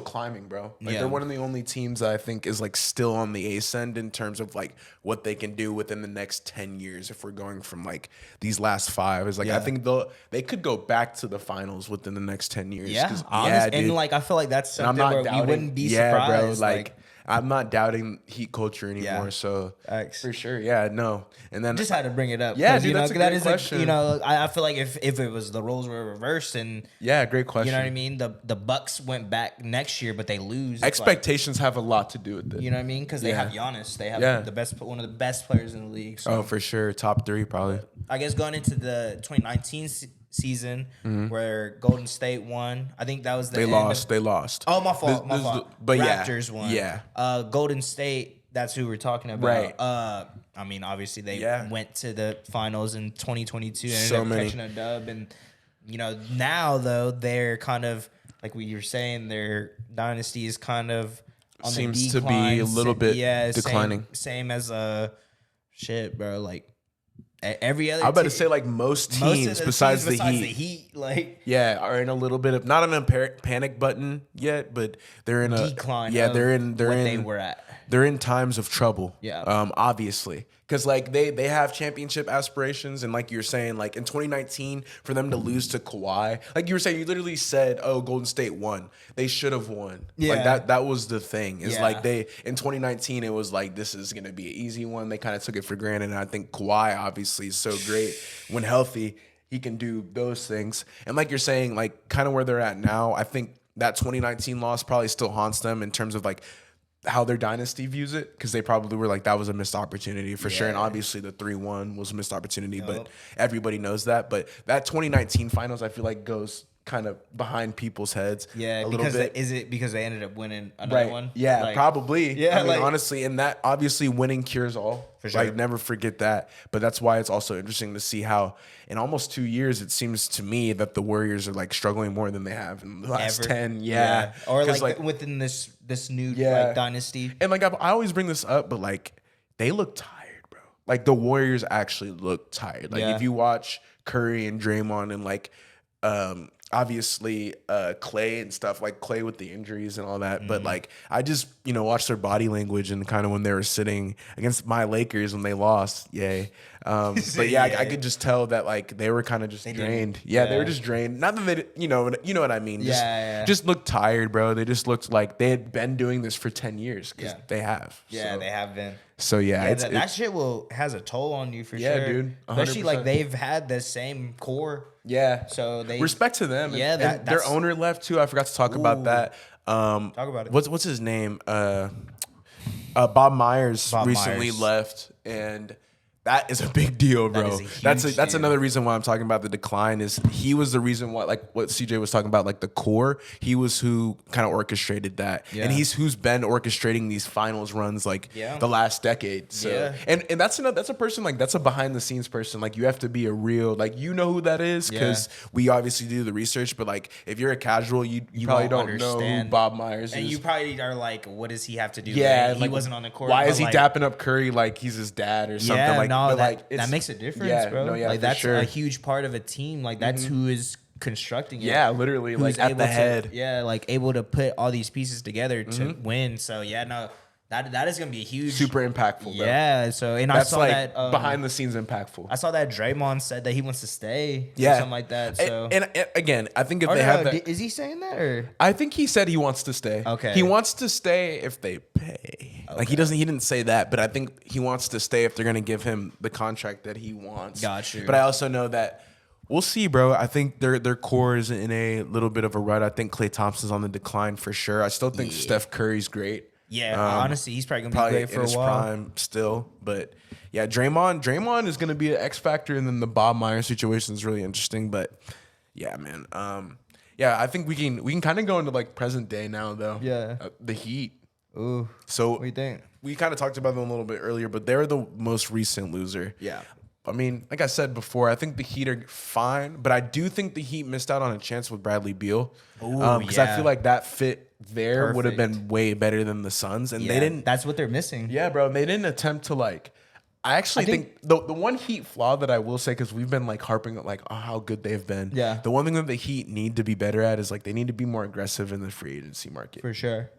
climbing, bro. Like they're one of the only teams that I think is like still on the ascend in terms of like what they can do within the next 10 years if we're going from like these last 5. Is like I think they could go back to the finals within the next 10 years. Yeah, dude. and like I feel like that's And I'm something not where doubting, we wouldn't be yeah, surprised. bro. Like I'm not doubting Heat culture anymore. So Facts. for sure, yeah, no. And then just had to bring it up. Yeah, 'cause, dude, you know, that's a that great is question. you know, I feel like if it was the roles were reversed and yeah, great question. you know what I mean, the Bucks went back next year, but they lose. It's Expectations have a lot to do with it. like, you know what I mean? Because they Yeah. have Giannis. They have Yeah. one of the best players in the league. So Oh, for sure, top 3 probably. I guess going into the 2019 season where Golden State won, I think that was the They end lost. of- They lost. Oh, my fault. This is fault. but yeah, Raptors won. yeah. Golden State. That's who we're talking about. Right. I mean, obviously they Yeah. went to the finals in 2022 and So ended up many. catching a dub. And you know, now though they're kind of like what you were saying, their dynasty is kind of on Seems the to be decline. a little bit declining. Same as shit, bro. Like every other. I'm about to te- say like most most of teams the besides teams the Heat, like yeah, are in a little bit of not on a panic button yet, but they're in a decline. Yeah, of they're in what they were at. They're in times of trouble. Yeah. Obviously. Because like they have championship aspirations, and like you're saying, like in 2019, for them to lose to Kawhi, like you were saying, you literally said, "Oh, Golden State won. They should have won." Yeah. Like that was the thing. Is Yeah. like they in 2019, it was like this is gonna be an easy one. They kind of took it for granted, and I think Kawhi obviously is so great when healthy. He can do those things, and like you're saying, like kind of where they're at now, I think that 2019 loss probably still haunts them in terms of like how their dynasty views it, because they probably were like that was a missed opportunity for sure, and obviously the 3-1 was a missed opportunity, but everybody knows that. But that 2019 finals, I feel like goes kind of behind people's heads, Yeah, a little because bit. is it because they ended up winning another one? Yeah, Like, probably. Yeah, I mean, like- honestly, and that obviously winning cures all. For sure. Like, never forget that. But that's why it's also interesting to see how in almost 2 years, it seems to me that the Warriors are like struggling more than they have in the last Ever. 10. Yeah. Or 'Cause, like within this new Yeah. like dynasty. and like I always bring this up, but like they look tired, bro. Like the Warriors actually look tired. Like Yeah. if you watch Curry and Draymond and like obviously Clay and stuff, like Clay with the injuries and all that. But like I just, watched their body language and kind of when they were sitting against my Lakers when they lost. Yay. But yeah, I could just tell that like they were kind of just drained. Yeah, they were just drained. Not that they, you know what I mean. Just looked tired, bro. They just looked like they had been doing this for 10 years because they have. Yeah, So- they have been. So yeah, that shit has a toll on you for Yeah, sure. dude, Especially like 100%. they've had the same core. yeah. So they Respect to them. Yeah, and their that's- owner left too. I forgot to talk about that. Talk about it. What's his name? Bob Myers Bob recently Myers. left, and that is a big deal, bro. is a huge That's deal. another reason why I'm talking about the decline. Is he was the reason why, like what CJ was talking about, like the core. He was who kind of orchestrated that, Yeah. and he's who's been orchestrating these finals runs like Yeah. the last decade. So Yeah. and that's a person like that's a behind the scenes person. Like you have to be a real who know who that is because we obviously do the research. But like if you're a casual, you probably won't don't know who understand. Bob Myers and is. you probably are like, what does he have to do? Yeah, there? He like, wasn't on the court. Why but, is he like, dapping up Curry like he's his dad or something? Yeah, like, no, but, that, like, it's- that makes a difference, yeah, bro. No, yeah, like for that's sure. a huge part of a team. Like that's who is constructing it. Yeah, literally, Who's like at able the to- head. Yeah, like able to put all these pieces together to win. So yeah, no, that is gonna be a huge, Super impactful, bro. Yeah. So and That's I saw like that behind the scenes impactful. I saw that Draymond said that he wants to stay. Yeah. Or something like that. So And again, I think if Or they no, have that, is he saying that or? I think he said he wants to stay. Okay. He wants to stay if they pay. Like he didn't say that, but I think he wants to stay if they're gonna give him the contract that he wants. Got you. But I also know that We'll see, bro. I think their core is in a little bit of a rut. I think Klay Thompson's on the decline for sure. I still think Steph Curry's great. Yeah, honestly, he's probably gonna be great for in a his while. prime still, but yeah, Draymond is gonna be an X factor, and then the Bob Myers situation is really interesting. But yeah, man, yeah, I think we can kind of go into like present day now though. Yeah, the Heat. Ooh, So what do you think? We kind of talked about them a little bit earlier, but they're the most recent loser. Yeah. I mean, like I said before, I think the Heat are fine, but I do think the Heat missed out on a chance with Bradley Beal. Because I feel like that fit there would have been way better than the Suns, and they didn't. That's what they're missing. Yeah, bro, they didn't attempt to like. I actually think the one Heat flaw that I will say, because we've been like harping on like how good they've been. Yeah. The one thing that the Heat need to be better at is like they need to be more aggressive in the free agency market. For sure.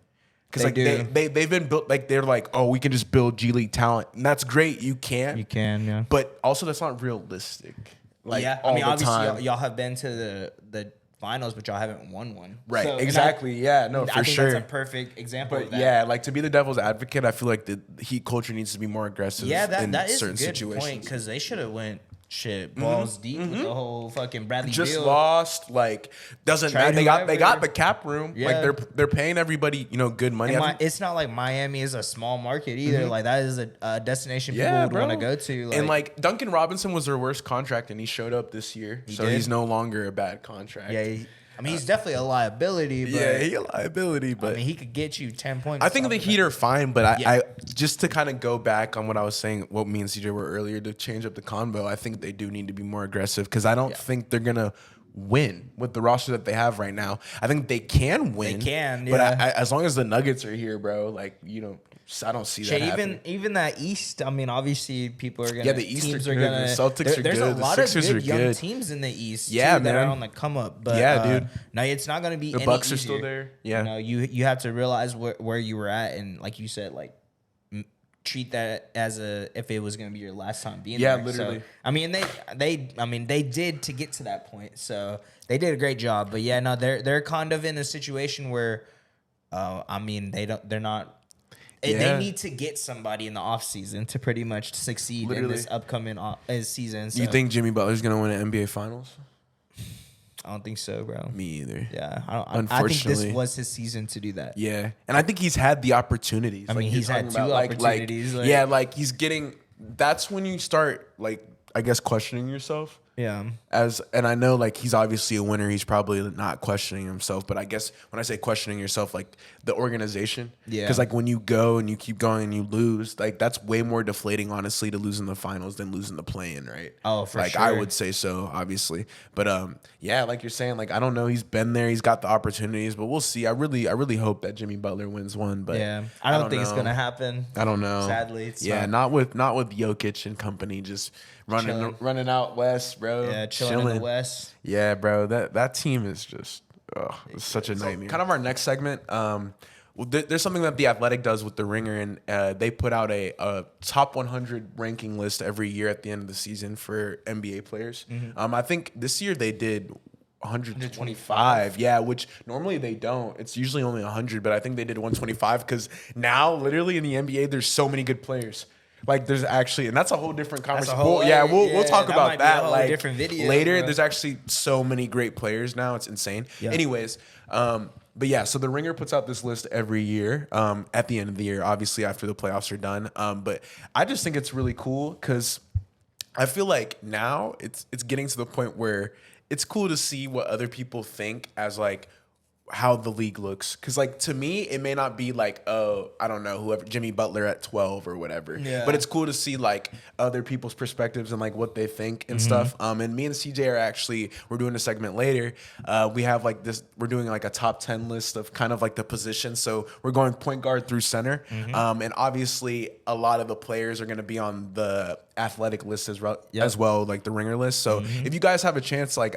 Because like they've been built like they're like, oh, we can just build G League talent, and that's great. You can, yeah. but also that's not realistic. Like, yeah, I mean, obviously y'all have been to the finals, but y'all haven't won one. Right? So, exactly. Yeah. No, for I think sure. that's a perfect example But of that. yeah, like to be the devil's advocate, I feel like the Heat culture needs to be more aggressive. Yeah, in that is a certain good situations. point, because they should have went balls deep with the whole fucking Bradley Just Beal. lost, like doesn't Trade matter. They got whoever. the cap room. Yeah. Like they're paying everybody, good money. And it's not like Miami is a small market either. Like that is a destination people would want to go to. And like Duncan Robinson was their worst contract, and he showed up this year, so did? he's no longer a bad contract. yeah, I mean, he's definitely a liability. But Yeah, he's a liability, but I mean, he could get you 10 points. I think the off of Heat that. are fine, but I just to kind of go back on what I was saying, what me and CJ were earlier, to change up the convo, I think they do need to be more aggressive, because I don't think they're gonna win with the roster that they have right now. I think they can win. They can, but yeah. as long as the Nuggets are here, bro, like I don't see that Shit, happening. even that East. I mean, obviously people are gonna. Yeah, the East teams are are good. gonna. The Celtics are There's good. a The lot Sixers of are good young good. teams in the East. Yeah, too, that man. are on the come up. But Yeah, dude. No, it's not gonna be. The any Bucks are easier. still there. Yeah. You have to realize where you were at, and like you said, like treat that as if it was gonna be your last time being there. Yeah, literally. So, I mean, they did to get to that point, so they did a great job. But yeah, no, they're kind of in a situation where, I mean, they're not. Yeah. They need to get somebody in the offseason to pretty much succeed in this upcoming season. So You think Jimmy Butler's gonna win an NBA Finals? I don't think so, bro. Me either. Yeah, I think Unfortunately. this was his season to do that. Yeah, and I think he's had the opportunities. I mean, you're he's had talking two about, opportunities, like- yeah, like he's getting. That's when you start, like, I guess, questioning yourself. Yeah. And I know, like, he's obviously a winner. He's probably not questioning himself. But I guess when I say questioning yourself, like the organization. Yeah. Because like when you go and you keep going and you lose, like that's way more deflating, honestly, to lose in the finals than losing the play-in, right? Oh, for like, sure. I would say so, obviously. But yeah, like you're saying, like I don't know. He's been there. He's got the opportunities, but we'll see. I really hope that Jimmy Butler wins one. But Yeah, I don't think it's gonna happen. I don't know. Sadly, it's not with Jokic and company just running out west, bro. Yeah, chilling in the West. Yeah, bro. That team is just it's such a nightmare. Kind of our next segment. There's something that The Athletic does with The Ringer, and they put out a top 100 ranking list every year at the end of the season for NBA players. I think this year they did 125. Yeah, which normally they don't. It's usually only 100, but I think they did 125 because now, literally in the NBA, there's so many good players. Like there's actually, and that's a whole different conversation. We'll talk about might be that a whole like different video, later. bro. There's actually so many great players now. It's insane. Yeah. Anyways, but yeah, so The Ringer puts out this list every year at the end of the year, obviously after the playoffs are done. But I just think it's really cool because I feel like now it's getting to the point where it's cool to see what other people think as like how the league looks. Cause like to me, it may not be like, oh, I don't know, whoever Jimmy Butler at 12 or whatever. Yeah. But it's cool to see like other people's perspectives and like what they think and stuff. And me and CJ are actually, we're doing a segment later. We have like this, we're doing like a top 10 list of kind of like the positions. So we're going point guard through center. And obviously a lot of the players are going to be on the athletic list as well, like the Ringer list. So if you guys have a chance, like,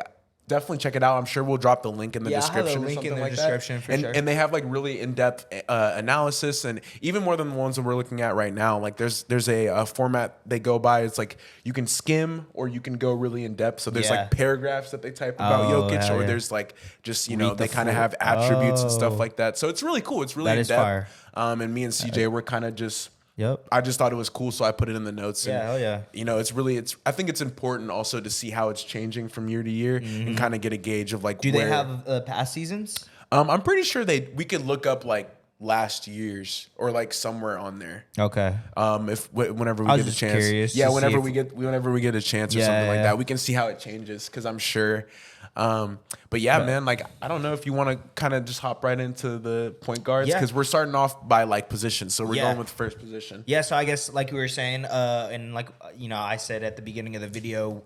definitely check it out. I'm sure we'll drop the link in the description. I'll have a link in the like description that. for and, sure. And they have like really in-depth analysis, and even more than the ones that we're looking at right now. Like there's a format they go by. It's like you can skim or you can go really in depth. So there's like paragraphs that they type about Jokic, or there's like just they kind of have attributes and stuff like that. So it's really cool. It's really That in is depth. fire. And me and CJ we're kind of just Yep. I just thought it was cool, so I put it in the notes. Yeah, hell yeah. You know, I think it's important also to see how it's changing from year to year and kind of get a gauge of like. Do they have past seasons? I'm pretty sure we could look up like last year's or like somewhere on there. Okay. Whenever we get a chance. Curious whenever we get a chance or something like yeah. that, we can see how it changes because I'm sure. But yeah, man, like I don't know if you want to kind of just hop right into the point guards because we're starting off by like position, so we're going with first position. Yeah, so I guess like we were saying, and like I said at the beginning of the video,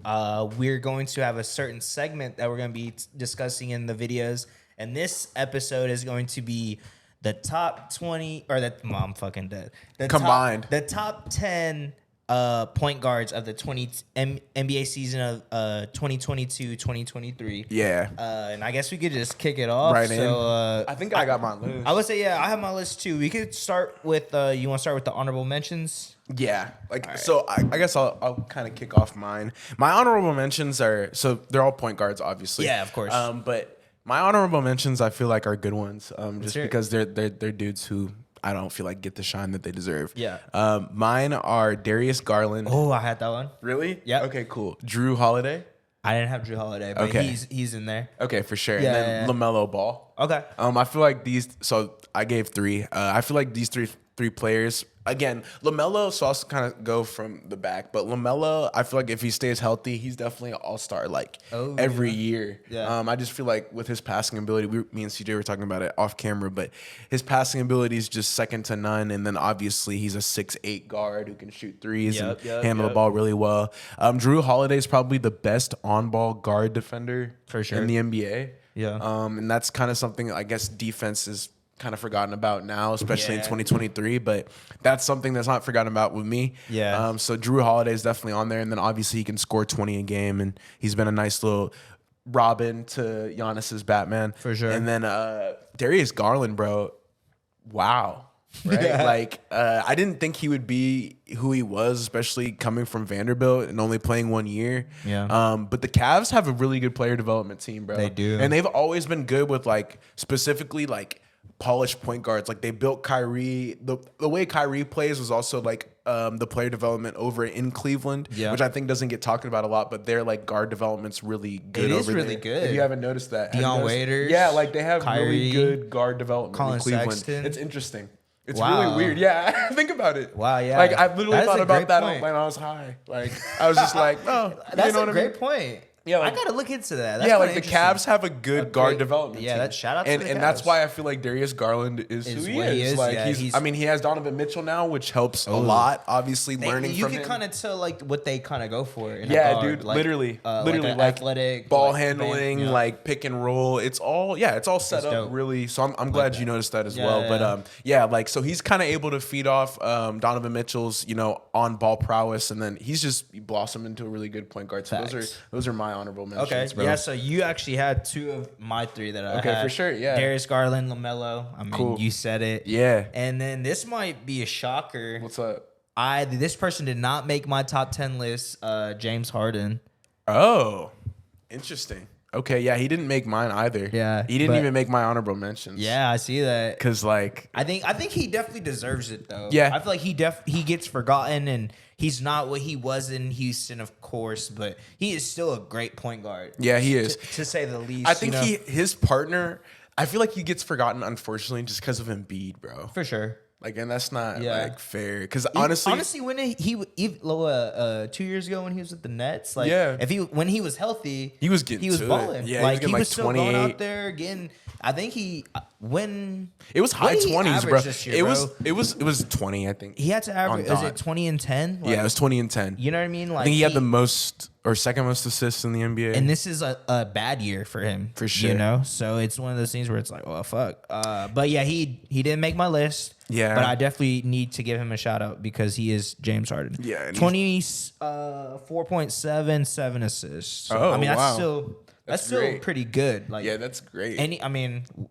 we're going to have a certain segment that we're going to be discussing in the videos, and this episode is going to be the top 20 or I'm fucking dead. Combined, the top 10. Point guards of the NBA season of 2022-2023. Yeah. And I guess we could just kick it off. Right so, I think I got my list. I would say, I have my list too. We could start with, you want to start with the honorable mentions? Yeah. So I guess I'll kind of kick off mine. My honorable mentions they're all point guards, obviously. Yeah, of course. But my honorable mentions, I feel like are good ones. Just because they're dudes who I don't feel like get the shine that they deserve. Yeah. Mine are Darius Garland. Oh, I had that one. Really? Yeah. Okay, cool. Drew Holiday. I didn't have Drew Holiday, but he's in there. Okay, for sure. Yeah, and then LaMelo Ball. Okay. I feel like so I gave 3. I feel like these three players, again, LaMelo, so I'll kind of go from the back, but LaMelo, I feel like if he stays healthy, he's definitely an all-star every year. Yeah. I just feel like with his passing ability, me and CJ were talking about it off camera, but his passing ability is just second to none, and then obviously he's a 6'8" guard who can shoot threes and handle the ball really well. Drew Holiday is probably the best on-ball guard defender for sure in the NBA. Yeah. And that's kind of something I guess defense is kind of forgotten about now, especially in 2023, but that's something that's not forgotten about with me. Yeah. So Drew Holiday is definitely on there, and then obviously he can score 20 a game, and he's been a nice little Robin to Giannis's Batman. For sure. And then Darius Garland, bro, wow. Right? I didn't think he would be who he was, especially coming from Vanderbilt and only playing 1 year. Yeah. But the Cavs have a really good player development team, bro. They do. And they've always been good with specifically polished point guards. Like they built Kyrie. The way Kyrie plays was also the player development over in Cleveland, which I think doesn't get talked about a lot, but their guard development's really good. It is really good. If you haven't noticed that, Dion Waiters, they have Kyrie, really good guard development Colin in Cleveland. Sexton. It's interesting. It's really weird. Yeah, think about it. Wow, yeah. I literally thought about that point. when I was high. I was just like, oh, that's a great point. Yeah, I gotta look into that. That's the Cavs have a good guard development. Yeah, team. that shout out to the Cavs. And that's why I feel like Darius Garland is who he is. He has Donovan Mitchell now, which helps a lot. Obviously, learning from him. You can kind of tell what they kind of go for. Dude, literally, athletic ball handling, pick and roll. It's all set up dope. really. So I'm glad you noticed that as well. But so he's kind of able to feed off Donovan Mitchell's on ball prowess, and then he's just blossomed into a really good point guard. So those are my honorable mentions. Okay, bro. yeah. So you actually had 2 of my 3 that I had. Okay, for sure. Yeah, Darius Garland, LaMelo. I mean, cool. You said it. Yeah. And then this might be a shocker. What's up? This person did not make my top 10 list. James Harden. Oh, interesting. Okay, yeah, he didn't make mine either. Yeah, he didn't even make my honorable mentions. Yeah, I see that. Cause I think he definitely deserves it though. Yeah, I feel like he gets forgotten, and he's not what he was in Houston, of course, but he is still a great point guard. Yeah, he is, to say the least. I think his partner. I feel like he gets forgotten, unfortunately, just because of Embiid, bro. For sure. And that's not fair. Because honestly, when he 2 years ago when he was with the Nets, when he was healthy, he was balling. Yeah, he was still 28. going out there getting. I think it was high 20s, bro. It was 20, I think. He had to average. Is it 20 and 10? Yeah, it was 20 and 10. You know what I mean? I think he had the most or second most assists in the NBA. And this is a bad year for him, for sure. So it's one of those things where it's like, oh fuck. But yeah, he didn't make my list. Yeah, but I definitely need to give him a shout out because he is James Harden. Yeah, 4.7 7 assists. So, that's still pretty good. That's great.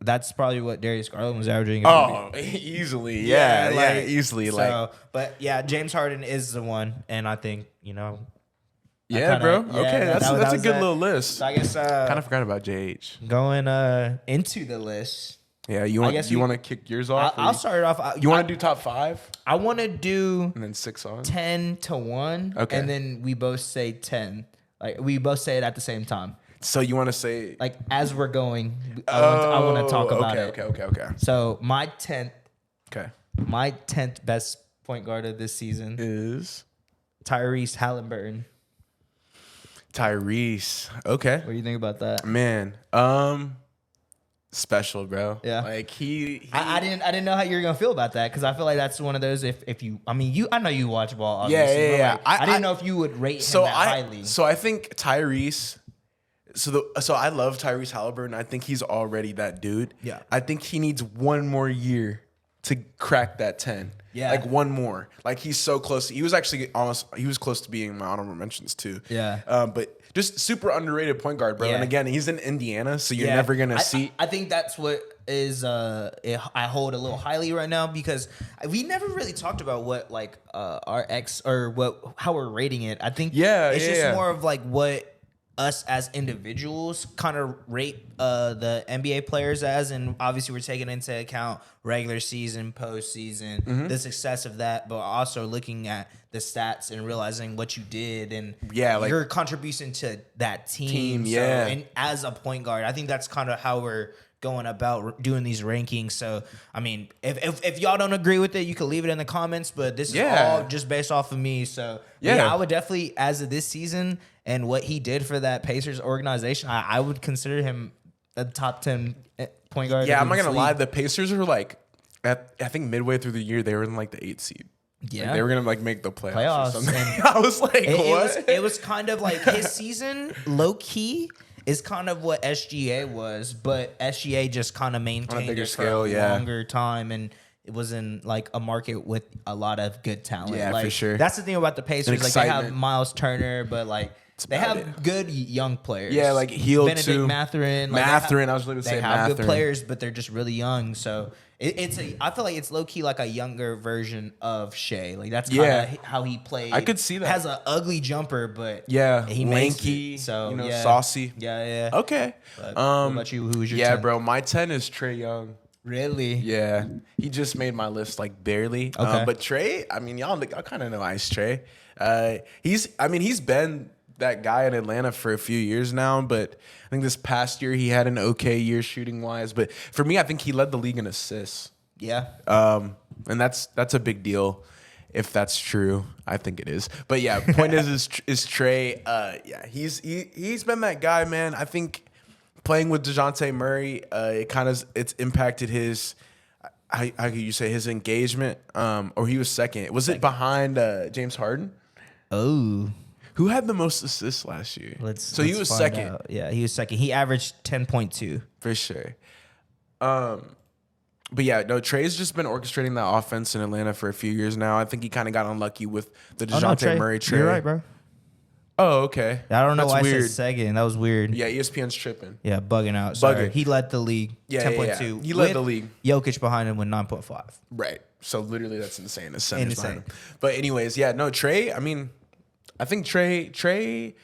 That's probably what Darius Garland was averaging. Oh, easily. Yeah, easily. But yeah, James Harden is the one, and I think bro. Okay, that's a good little list. So I guess kind of forgot about JH. Going into the list. Yeah, you want to kick yours off? I'll start it off. You want to do top 5? I want to do and then 6 on 10 to 1. Okay. And then we both say 10. Like we both say it at the same time. So you want to say like as we're going? I want to talk about it. Okay. So my 10th best point guard of this season is Tyrese Halliburton. Tyrese. Okay. What do you think about that? Man, special, bro. Yeah. Like he I didn't know how you were gonna feel about that because I feel like that's one of those if you I know you watch ball obviously. Yeah. Like, I didn't know if you would rate him that highly. So I think Tyrese. So I love Tyrese Halliburton. I think he's already that dude. Yeah. I think he needs one more year to crack that 10. Yeah. Like one more. Like he's so close. He was actually he was close to being my honorable mentions too. Yeah. But just super underrated point guard, bro. Yeah. And again, he's in Indiana, so you're never gonna see. I think that's what is I hold a little highly right now because we never really talked about what like our ex or how we're rating it. I think it's just more of like what us as individuals kind of rate the NBA players as, and obviously we're taking into account regular season, postseason, the success of that, but also looking at the stats and realizing what you did and your contribution to that team. So, and as a point guard, I think that's kind of how we're going about doing these rankings. So, I mean, if y'all don't agree with it, you can leave it in the comments, but this is all just based off of me. So, I would definitely, as of this season and what he did for that Pacers organization, I would consider him a top 10 point guard. Yeah, I'm not going to lie. The Pacers were like, I think midway through the year, they were in like the 8th seed. Yeah. Like they were going to like make the playoffs or something. And I was like, what? It was kind of like his season, low key, is kind of what SGA was, but SGA just kind of maintained bigger it scale, for a longer time, and it was in like a market with a lot of good talent. Yeah, like, for sure. That's the thing about the Pacers. Like they have Miles Turner, but like they have good young players. Yeah, like Heel Benedict too. Mathurin. I was literally going to say They have Mathurin. good players, but they're just really young. So I feel like it's low key like a younger version of Shea. Like that's kind of how he played. I could see that. Has an ugly jumper, but he lanky, so saucy. Yeah. Okay. What about you? Who was your 10? Bro, my 10 is Trae Young. Really? Yeah, he just made my list like barely. Okay. But Trae, I mean, y'all kind of know Ice Trae. He's been that guy in Atlanta for a few years now, but I think this past year he had an okay year shooting wise. But for me, I think he led the league in assists. Yeah. And that's a big deal if that's true. I think it is. But yeah, point is Trae. He's been that guy, man. I think playing with DeJounte Murray, it's impacted his how could you say his engagement? Or he was second. Was it behind James Harden? Oh. Who had the most assists last year? He was second. Out. Yeah, he was second. He averaged 10.2. For sure. But yeah, no, Trae's just been orchestrating that offense in Atlanta for a few years now. I think he kind of got unlucky with the DeJounte Murray trade. You're right, bro. Oh, okay. I don't know That's why weird. I said second. That was weird. Yeah, ESPN's tripping. Yeah, bugging out. Sorry. He led the league. 10.2. He led the league. Jokic behind him with 9.5. Right. So literally that's insane. The center's behind him. But anyways, yeah, no, Trae, I mean, I think Trae,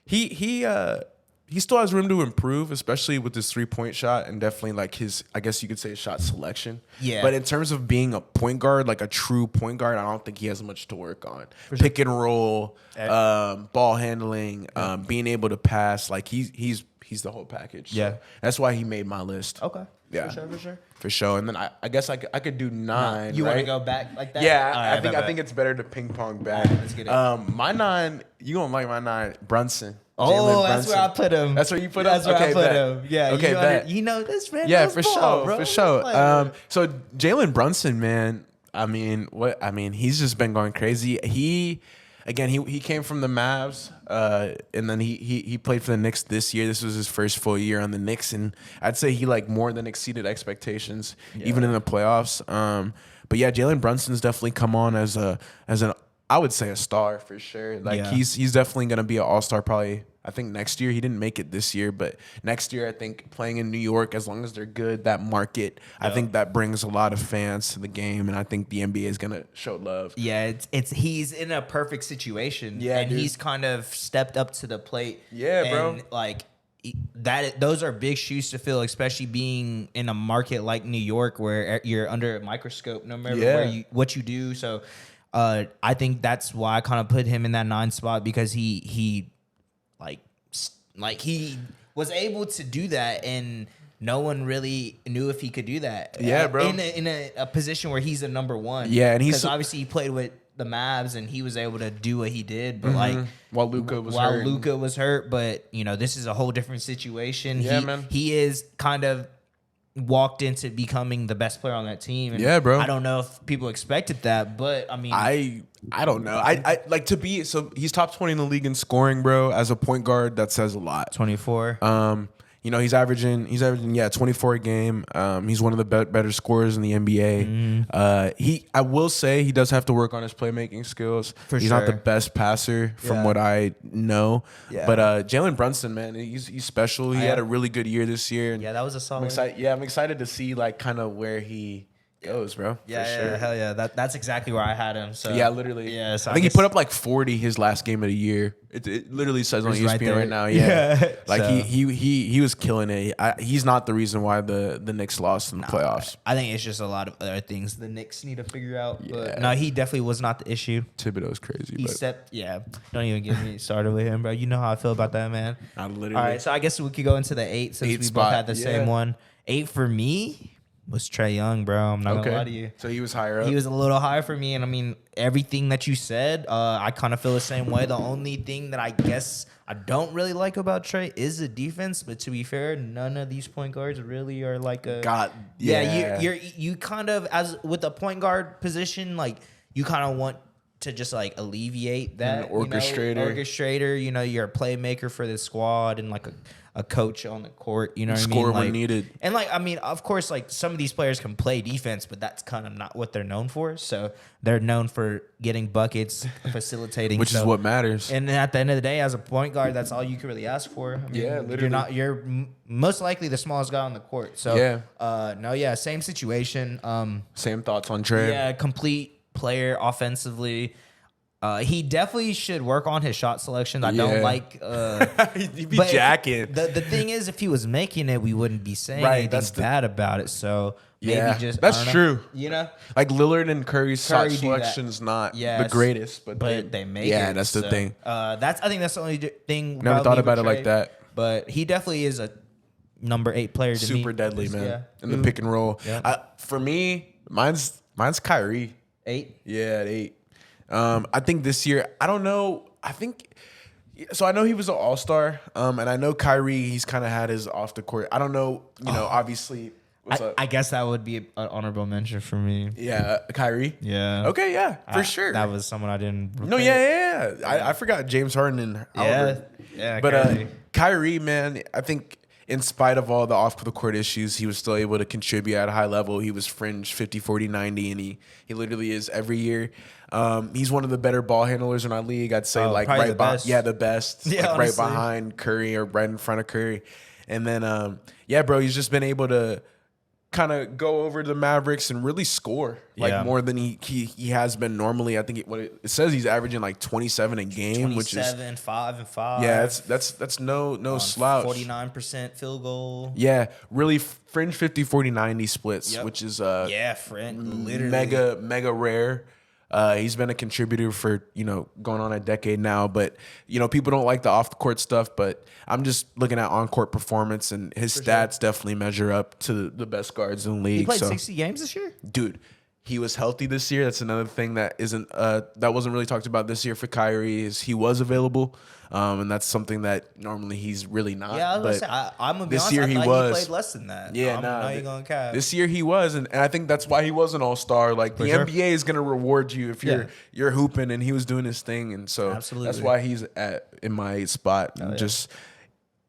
he still has room to improve, especially with his 3-point shot and definitely like his, I guess you could say, his shot selection. Yeah. But in terms of being a point guard, like a true point guard, I don't think he has much to work on. Pick and roll, ball handling, being able to pass. Like he's the whole package. So yeah. That's why he made my list. Okay. Yeah. For sure. For sure. And then I guess I could do 9. You right? want to go back like that? Yeah, I think it's better to ping pong back. Right, let's get it. My 9, you gonna like my 9, Brunson. Oh, that's where I put him. That's where you put him? That's where I put him. Yeah. Okay, you know this, man. Yeah, for ball, sure. Bro. For sure. So Jalen Brunson, man, he's just been going crazy. He came from the Mavs, and then he played for the Knicks this year. This was his first full year on the Knicks, and I'd say he like more than exceeded expectations, even in the playoffs. But yeah, Jalen Brunson's definitely come on as an I would say a star for sure. Like he's definitely gonna be an all-star probably. I think next year. He didn't make it this year, but next year I think playing in New York, as long as they're good, that market, I think that brings a lot of fans to the game, and I think the NBA is gonna show love. Yeah, it's he's in a perfect situation. Yeah, and dude. he's kind of stepped up to the plate. Yeah, and bro. Like those are big shoes to fill, especially being in a market like New York where you're under a microscope no matter what you do. So I think that's why I kind of put him in that 9 spot, because he was able to do that, and no one really knew if he could do that. Yeah, bro. In a position where he's a number one. Yeah, and because obviously he played with the Mavs and he was able to do what he did, but like while Luka was hurt. But this is a whole different situation. Yeah, man. He is kind of walked into becoming the best player on that team. And yeah, bro. I don't know if people expected that, but I mean, I don't know. I like to be, so he's top 20 in the league in scoring, bro. As a point guard, that says a lot. 24. He's averaging 24 a game. He's one of the better scorers in the NBA. I will say he does have to work on his playmaking skills. He's not the best passer from what I know. Yeah. But Jalen Brunson, man, he's special. He had a really good year this year. And that was a solid. I'm excited to see like kind of where he goes, bro. Yeah, sure. Hell yeah. That's exactly where I had him. So yeah, literally. Yeah, so I think he put up like 40 his last game of the year. It literally says on ESPN right now. Yeah. Like so. he was killing it. He's not the reason why the Knicks lost in the playoffs. I think it's just a lot of other things the Knicks need to figure out. Yeah. But no, he definitely was not the issue. Thibodeau's crazy. Don't even get me started with him, bro. You know how I feel about that, man. I literally. All right, so I guess we could go into the 8 since we both had the same one. 8 for me was Trae Young, bro. I'm not gonna lie to you. So he was higher up. He was a little higher for me, and I mean everything that you said, I kind of feel the same way. The only thing that I guess I don't really like about Trae is the defense. But to be fair, none of these point guards really are like a you kind of, as with the point guard position, like you kind of want to just like alleviate that orchestrator. You're a playmaker for the squad and like a coach on the court, you know what I mean? Score when needed. And like, I mean, of course, like some of these players can play defense, but that's kind of not what they're known for. So they're known for getting buckets, facilitating, which is what matters. And at the end of the day, as a point guard, that's all you can really ask for. I mean, literally. You're most likely the smallest guy on the court. So same situation. Same thoughts on Trae. Yeah, complete player offensively. He definitely should work on his shot selections. I don't like. He'd be jacking. The thing is, if he was making it, we wouldn't be saying anything bad about it. So maybe just that's true. Like Lillard and Curry's shot selection is not the greatest, but they make it. Yeah, that's the thing. I think that's the only thing. Never thought about it like that. But he definitely is a number 8 player. To Super me. deadly, man. In the pick and roll. Yeah. For me, mine's Kyrie. 8. Yeah, at 8. I think this year, I don't know. I know he was an all-star, and I know Kyrie, he's kind of had his off the court. I don't know, obviously. I guess that would be an honorable mention for me. Yeah, Kyrie? Yeah. Okay, yeah, for sure. That was someone I didn't. No, yeah. I forgot James Harden and Albert. Yeah. But Kyrie, man, I think in spite of all the off-the-court issues, he was still able to contribute at a high level. He was fringe 50, 40, 90, and he literally is every year. He's one of the better ball handlers in our league. I'd say the best. Yeah, the best. Yeah, like right behind Curry or right in front of Curry. And then, bro, he's just been able to kind of go over the Mavericks and really score more than he has been normally. I think it says he's averaging like 27 a game, which is 5 and 5. Yeah, that's no slouch. 49% field goal. Yeah, really fringe 50, 40, 90 splits, which is literally mega rare. He's been a contributor for, going on a decade now, but, people don't like the off the court stuff, but I'm just looking at on court performance, and his stats definitely measure up to the best guards in the league. He played 60 games this year? Dude, he was healthy this year. That's another thing that wasn't really talked about this year for Kyrie, is he was available. And that's something that normally he's really not. Yeah, I was gonna say, I'm gonna be honest, year I he played less than that. Yeah, you're gonna cap. This year he was, and I think that's why he was an all-star. Like the NBA is gonna reward you if you're hooping, and he was doing his thing, and so that's why he's in my spot. Just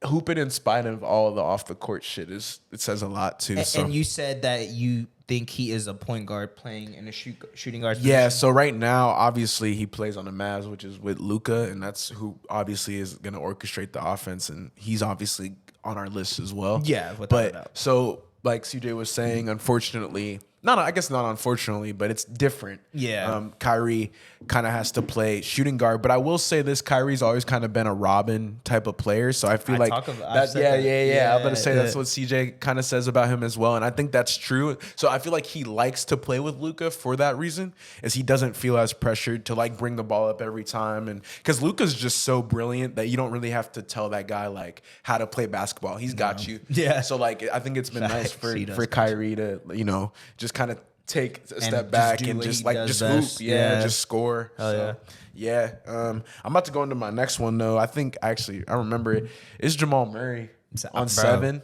hooping in spite of all the off the court shit it says a lot too. And you said that you think he is a point guard playing in a shooting guard position? Yeah, so right now, obviously, he plays on the Mavs, which is with Luka, and that's who obviously is going to orchestrate the offense, and he's obviously on our list as well. Yeah, without a doubt. So, like CJ was saying, unfortunately, I guess not unfortunately, but it's different. Yeah. Kyrie kind of has to play shooting guard, but I will say this: Kyrie's always kind of been a Robin type of player, so I feel like that. I'm gonna say that's what CJ kind of says about him as well, and I think that's true. So I feel like he likes to play with Luka for that reason, is he doesn't feel as pressured to like bring the ball up every time, and because Luka's just so brilliant that you don't really have to tell that guy like how to play basketball. He's got you. Yeah. So like I think it's been nice for He Kyrie to just kind of take a step back and just like just best. hoop, just score. Hell I'm about to go into my next one though. I think actually I remember it. It's Jamal Murray on 7.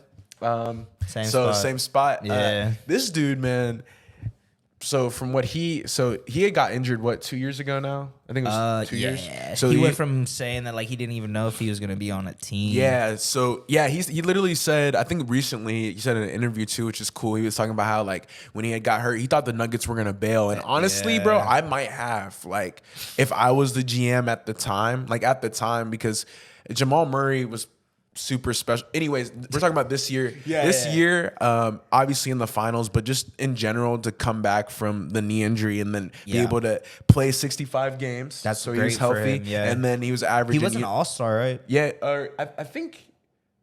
Same spot. Yeah. This dude, man. So from what he had got injured 2 years ago now? I think it was 2 years. So he went from saying that like he didn't even know if he was gonna be on a team. Yeah. So yeah, he literally said, I think recently he said in an interview too, which is cool. He was talking about how like when he had got hurt, he thought the Nuggets were gonna bail. And honestly, bro, I might have like if I was the GM at the time, because Jamal Murray was super special. Anyways, we're talking about this year. Year, obviously in the finals, but just in general to come back from the knee injury and then be able to play 65 games. That's so great he was healthy. for him, And then he was averaging. He was an all-star, right? Yeah, I think.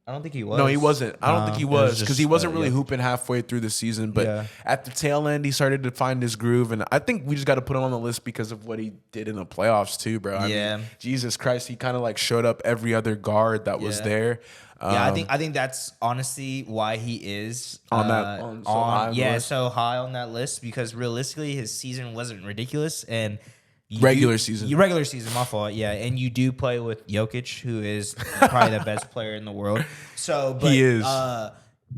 I don't think he was. No, he wasn't. I don't think he was because he wasn't really yeah. hooping halfway through the season. But at the tail end, he started to find his groove, and I think we just got to put him on the list because of what he did in the playoffs too, bro. I mean, Jesus Christ, he kind of like showed up every other guard that was there. I think that's honestly why he is on that so high on that list, because realistically his season wasn't ridiculous and regular season, my fault. Yeah, and you do play with Jokic, who is probably the best player in the world. So, but he is.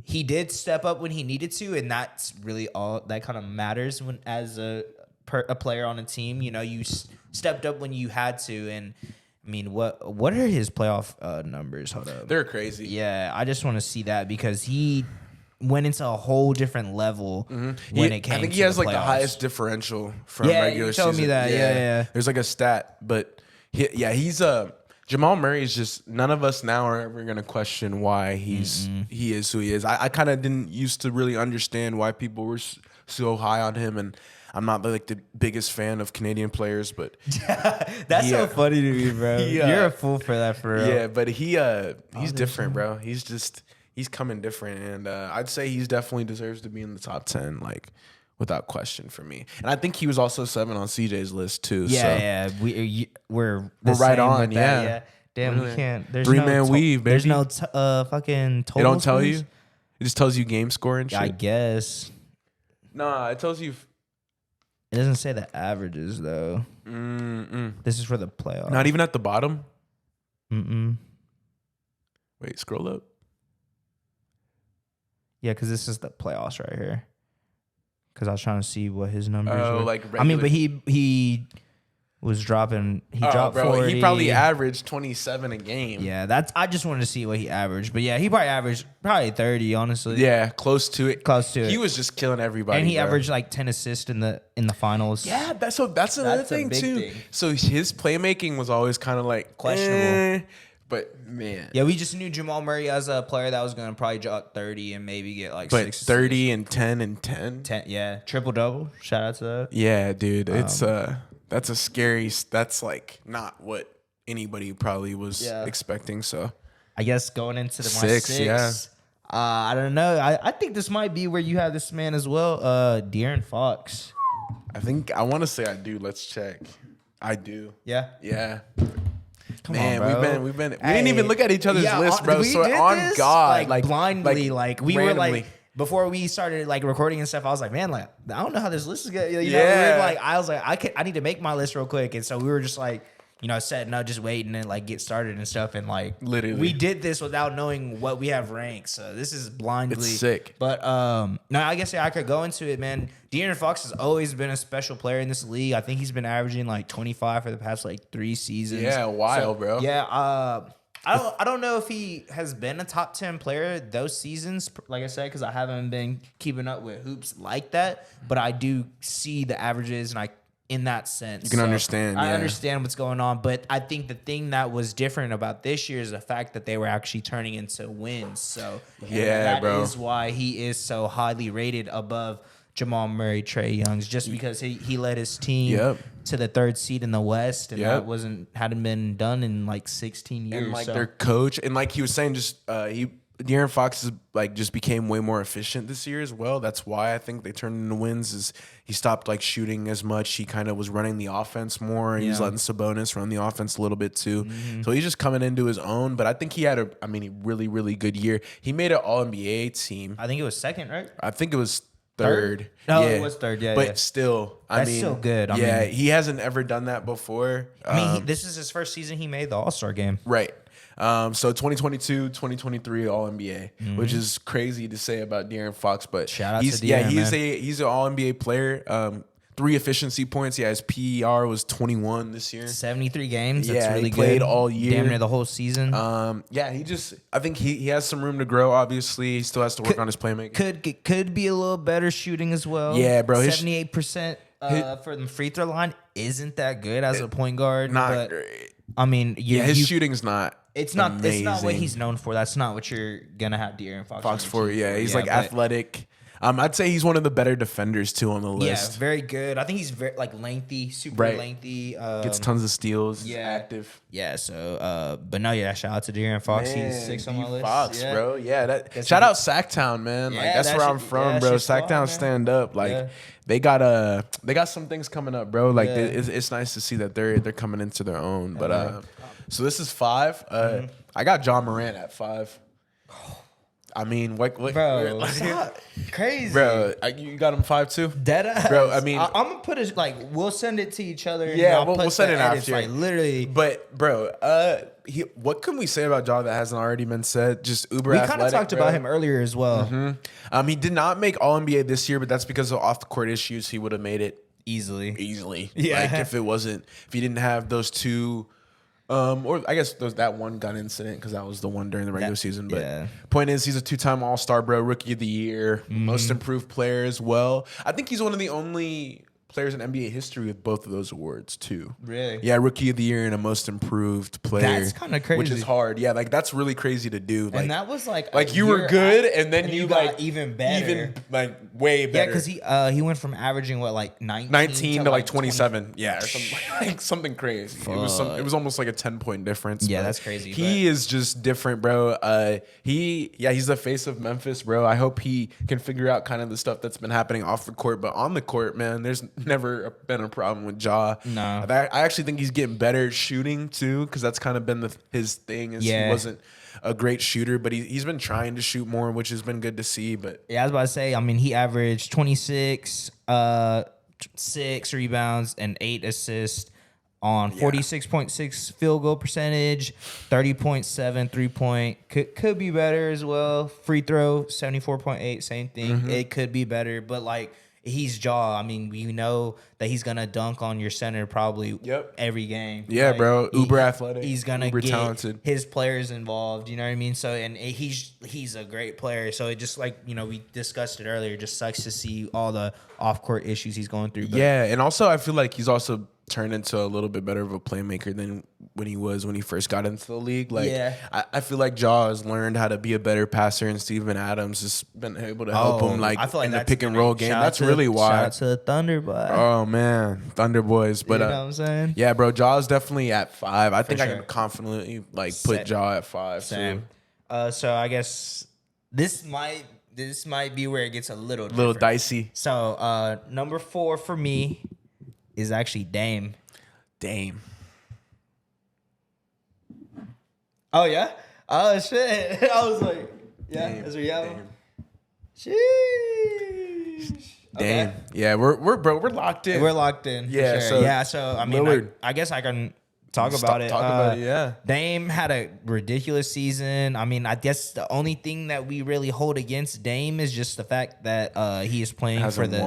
He did step up when he needed to, and that's really all that kind of matters when as a player on a team. You know, you stepped up when you had to, and I mean, what are his playoff numbers? Hold up, they're crazy. Yeah, I just want to see that because he went into a whole different level when it came. I think to he has the like the playoffs. highest differential from regular season. Yeah, you told me that. Yeah. There's like a stat, but he's Jamal Murray is just, none of us now are ever gonna question why he is who he is. I kind of didn't used to really understand why people were so high on him, and I'm not like the biggest fan of Canadian players, but that's so funny to me, bro. You're a fool for that, for real. Yeah, but he's different, bro. He's coming different, and I'd say he's definitely deserves to be in the top 10, like without question for me. And I think he was also 7 on CJ's list too. Yeah. We're right on. Yeah. Damn, really. We can't. There's 3-man weave, baby. There's no fucking total. It don't tell scores? you. It just tells you game score and shit. I guess. Nah, it tells you. It doesn't say the averages though. This is for the playoffs. Not even at the bottom. Wait, scroll up. Yeah, because this is the playoffs right here. Because I was trying to see what his numbers were. Like regular. I mean, but he was dropping. He dropped 40. He probably averaged 27 a game. Yeah, I just wanted to see what he averaged. But yeah, he probably averaged 30, honestly. Yeah, close to it. He was just killing everybody. And he averaged like 10 assists in the finals. Yeah, that's another thing too. So his playmaking was always kind of like questionable. But man, yeah, we just knew Jamal Murray as a player that was going to probably drop 30 and maybe get like 6 30 and 10 and 10. 10, yeah, triple double. Shout out to that. Yeah, dude, it's that's a scary. That's like not what anybody probably was expecting. So I guess going into the 6, yeah. I don't know. I think this might be where you have this man as well, De'Aaron Fox. I want to say I do. Let's check. I do. Yeah. Yeah. Come Man, on, bro. we didn't even look at each other's list, bro. So on God, like blindly, like we randomly. were like before we started like recording and stuff. I was like, man, like I don't know how this list is gonna. You know, I was like, I need to make my list real quick, and so we were just like, setting up, just waiting and like get started and stuff, and like literally we did this without knowing what we have ranked. So this is blindly it's sick. But no, I guess I could go into it, man. De'Aaron Fox has always been a special player in this league. I think he's been averaging like 25 for the past like 3 seasons. Yeah, wild, bro. Yeah, I don't know if he has been a top 10 player those seasons, like I said, because I haven't been keeping up with hoops like that. But I do see the averages, and in that sense, you can understand. I understand what's going on, but I think the thing that was different about this year is the fact that they were actually turning into wins. So that is why he is so highly rated above Jamal Murray, Trae Young's, just because he led his team to the 3rd seed in the West, and that hadn't been done in like 16 years. And like their coach, and like he was saying, De'Aaron Fox is like just became way more efficient this year as well. That's why I think they turned into wins. Is he stopped like shooting as much. He kind of was running the offense more, and he's letting Sabonis run the offense a little bit too. Mm-hmm. So he's just coming into his own. But I think he had a really, really good year. He made an All NBA team. I think it was 2nd, right? I think it was third. No, it was 3rd. Yeah, but still, that's still good. I mean, he hasn't ever done that before. I mean, this is his first season. He made the All-Star game. Right. So 2022, 2023 All NBA, which is crazy to say about De'Aaron Fox, but shout out to De'Aaron, he's an All NBA player. 3 efficiency points. Yeah, his PER was 21 this year. 73 games. That's really he played good. all year. Damn near the whole season. I think he has some room to grow. Obviously, he still has to work on his playmaking. Could be a little better shooting as well. Yeah, bro. 78% for the free throw line isn't that good as a point guard. Not great. I mean, his shooting's not. It's not what he's known for. That's not what you're gonna have De'Aaron Fox for. Yeah, he's like athletic. I'd say he's one of the better defenders too on the list. Yeah, very good. I think he's very like lengthy, super lengthy. Gets tons of steals. Yeah, active. Yeah. So, but no, shout out to De'Aaron Fox. Man, he's 6 on my list. Fox, bro. Yeah, shout out Sacktown, man. Like that's where I'm from, bro. Sacktown stand up. Like they got some things coming up, bro. Like it's nice to see that they're coming into their own. But so this is 5. I got John Morant at 5. I mean, what bro? Like, crazy, bro. You got him 5 too, dead ass, bro. I mean, I'm gonna put it like we'll send it to each other. Yeah, we'll send it after. Like literally, but bro, what can we say about John that hasn't already been said? Just uber athletic. We kind of talked about him earlier as well. Mm-hmm. He did not make All NBA this year, but that's because of off the court issues. He would have made it easily. Yeah, like if he didn't have those 2. Or I guess that one gun incident because that was the one during the regular season. But point is, he's a 2-time All-Star, bro, Rookie of the Year, Most Improved Player as well. I think he's one of the only players in NBA history with both of those awards too. Really? Yeah, Rookie of the Year and a Most Improved Player. That's kind of crazy. Which is hard. Yeah, like that's really crazy to do. Like, and that was like you were good, and then you got like even better, even like way better. Yeah, because he went from averaging like 19 to like 27. Yeah, or something, like something crazy. It was almost like a 10-point difference. Yeah, that's crazy. He is just different, bro. He's the face of Memphis, bro. I hope he can figure out kind of the stuff that's been happening off the court, but on the court, man, there's never been a problem with Ja. No, I actually think he's getting better at shooting too, because that's kind of been his thing. He wasn't a great shooter, but he's been trying to shoot more, which has been good to see. But yeah, I was about to say, I mean, he averaged 26, 6 rebounds, and 8 assists on 46.6 field goal percentage, 30.7 3-point. Could be better as well. Free throw 74.8, same thing. It could be better, but like, he's Ja. I mean, we know that he's gonna dunk on your center probably every game. Yeah, like, bro. Uber athletic. He's gonna get talented. His players involved. You know what I mean? So, and he's a great player. So it just like, we discussed it earlier. It just sucks to see all the off court issues he's going through. But yeah, and also I feel like he's also turned into a little bit better of a playmaker than when he first got into the league. Like, I feel like Ja has learned how to be a better passer, and Steven Adams has been able to help him like in the pick and roll game. That's really why. Shout out to the Thunder, boy. Oh man, Thunder boys. But you know what I'm saying? Yeah, bro, Ja's definitely at 5. I think I can confidently put Ja at 5. Same. So I guess this might be where it gets a little dicey. So number 4 for me is actually Dame. Oh yeah? Oh shit. I was like, yeah, that's where you have him. Sheesh. Damn. Okay. Yeah, we're locked in. We're locked in. Yeah. Sure. So I mean, I guess I can talk about it. Yeah. Dame had a ridiculous season. I mean, I guess the only thing that we really hold against Dame is just the fact that he is playing for the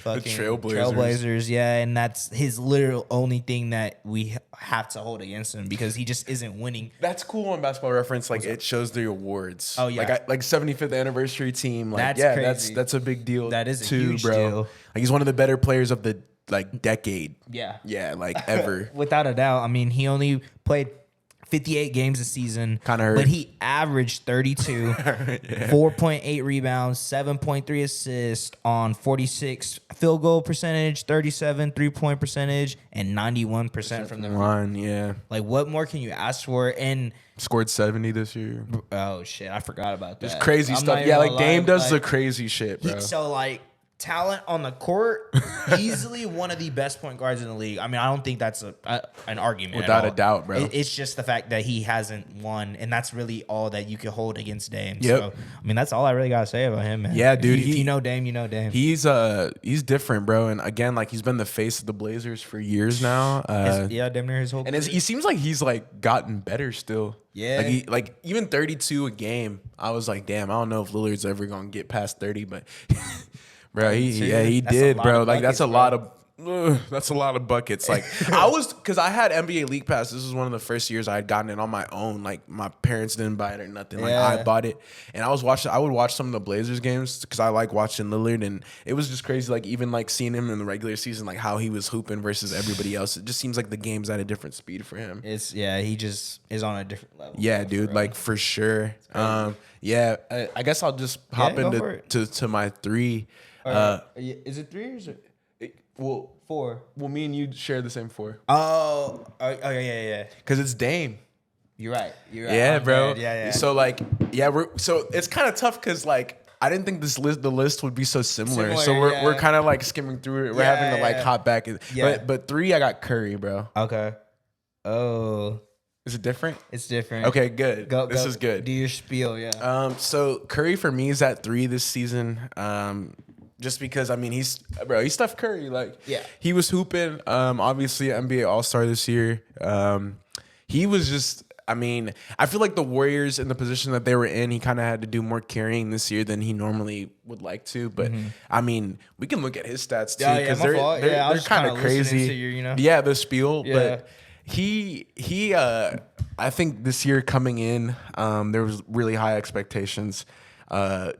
fucking Trailblazers. Yeah, and that's his literal only thing that we have to hold against him because he just isn't winning. That's cool on Basketball Reference. Like it shows the awards. Oh yeah, like 75th anniversary team. Like that's crazy. That's a big deal. That is a huge bro. deal. Like he's one of the better players of the decade. Yeah, like ever. Without a doubt. I mean, he only played 58 games a season. Kinda hurt. But he averaged 32, 4.8 rebounds, 7.3 assists on 46 field goal percentage, 37 3-point percentage, and 91% from the line. Yeah. Like, what more can you ask for? And scored 70 this year. oh shit, I forgot about that. There's crazy stuff. Yeah, like Dame does the crazy shit, bro. So like talent on the court, easily one of the best point guards in the league. I mean, I don't think that's an argument. Without a doubt, bro. It's just the fact that he hasn't won, and that's really all that you can hold against Dame. Yep. So, I mean, that's all I really gotta say about him, man. Yeah, dude. If you know Dame, you know Dame. He's different, bro. And again, like he's been the face of the Blazers for years now. Yeah, damn near his whole. And he seems like he's like gotten better still. Yeah. Like even 32 a game. I was like, damn, I don't know if Lillard's ever gonna get past 30, but bro, he did, bro. Like that's a lot of buckets. Like because I had NBA League Pass. This was one of the first years I had gotten it on my own. Like my parents didn't buy it or nothing. Like I bought it, and I would watch some of the Blazers games because I like watching Lillard, and it was just crazy. Like even like seeing him in the regular season, like how he was hooping versus everybody else. It just seems like the game's at a different speed for him. He just is on a different level. Yeah, dude, like for sure. I guess I'll just hop into my 3. Is it 3 or is it? Well, 4. Well, me and you share the same 4. Oh, yeah. Because it's Dame. You're right. Yeah, bro. Yeah. So like, so it's kind of tough because like I didn't think the list would be so similar. So we're kind of like skimming through it. We're having to like hop back. But 3, I got Curry, bro. Okay. Oh. Is it different? It's different. Okay, good. This is good. Do your spiel, yeah. So Curry for me is at 3 this season. Just because I mean he's Steph Curry. Like he was hooping. Obviously NBA All-Star this year. He was just. I mean, I feel like the Warriors in the position that they were in, he kind of had to do more carrying this year than he normally would like to. But I mean, we can look at his stats too because they're kind of crazy. Yeah, the spiel. Yeah. But he I think this year coming in, there was really high expectations.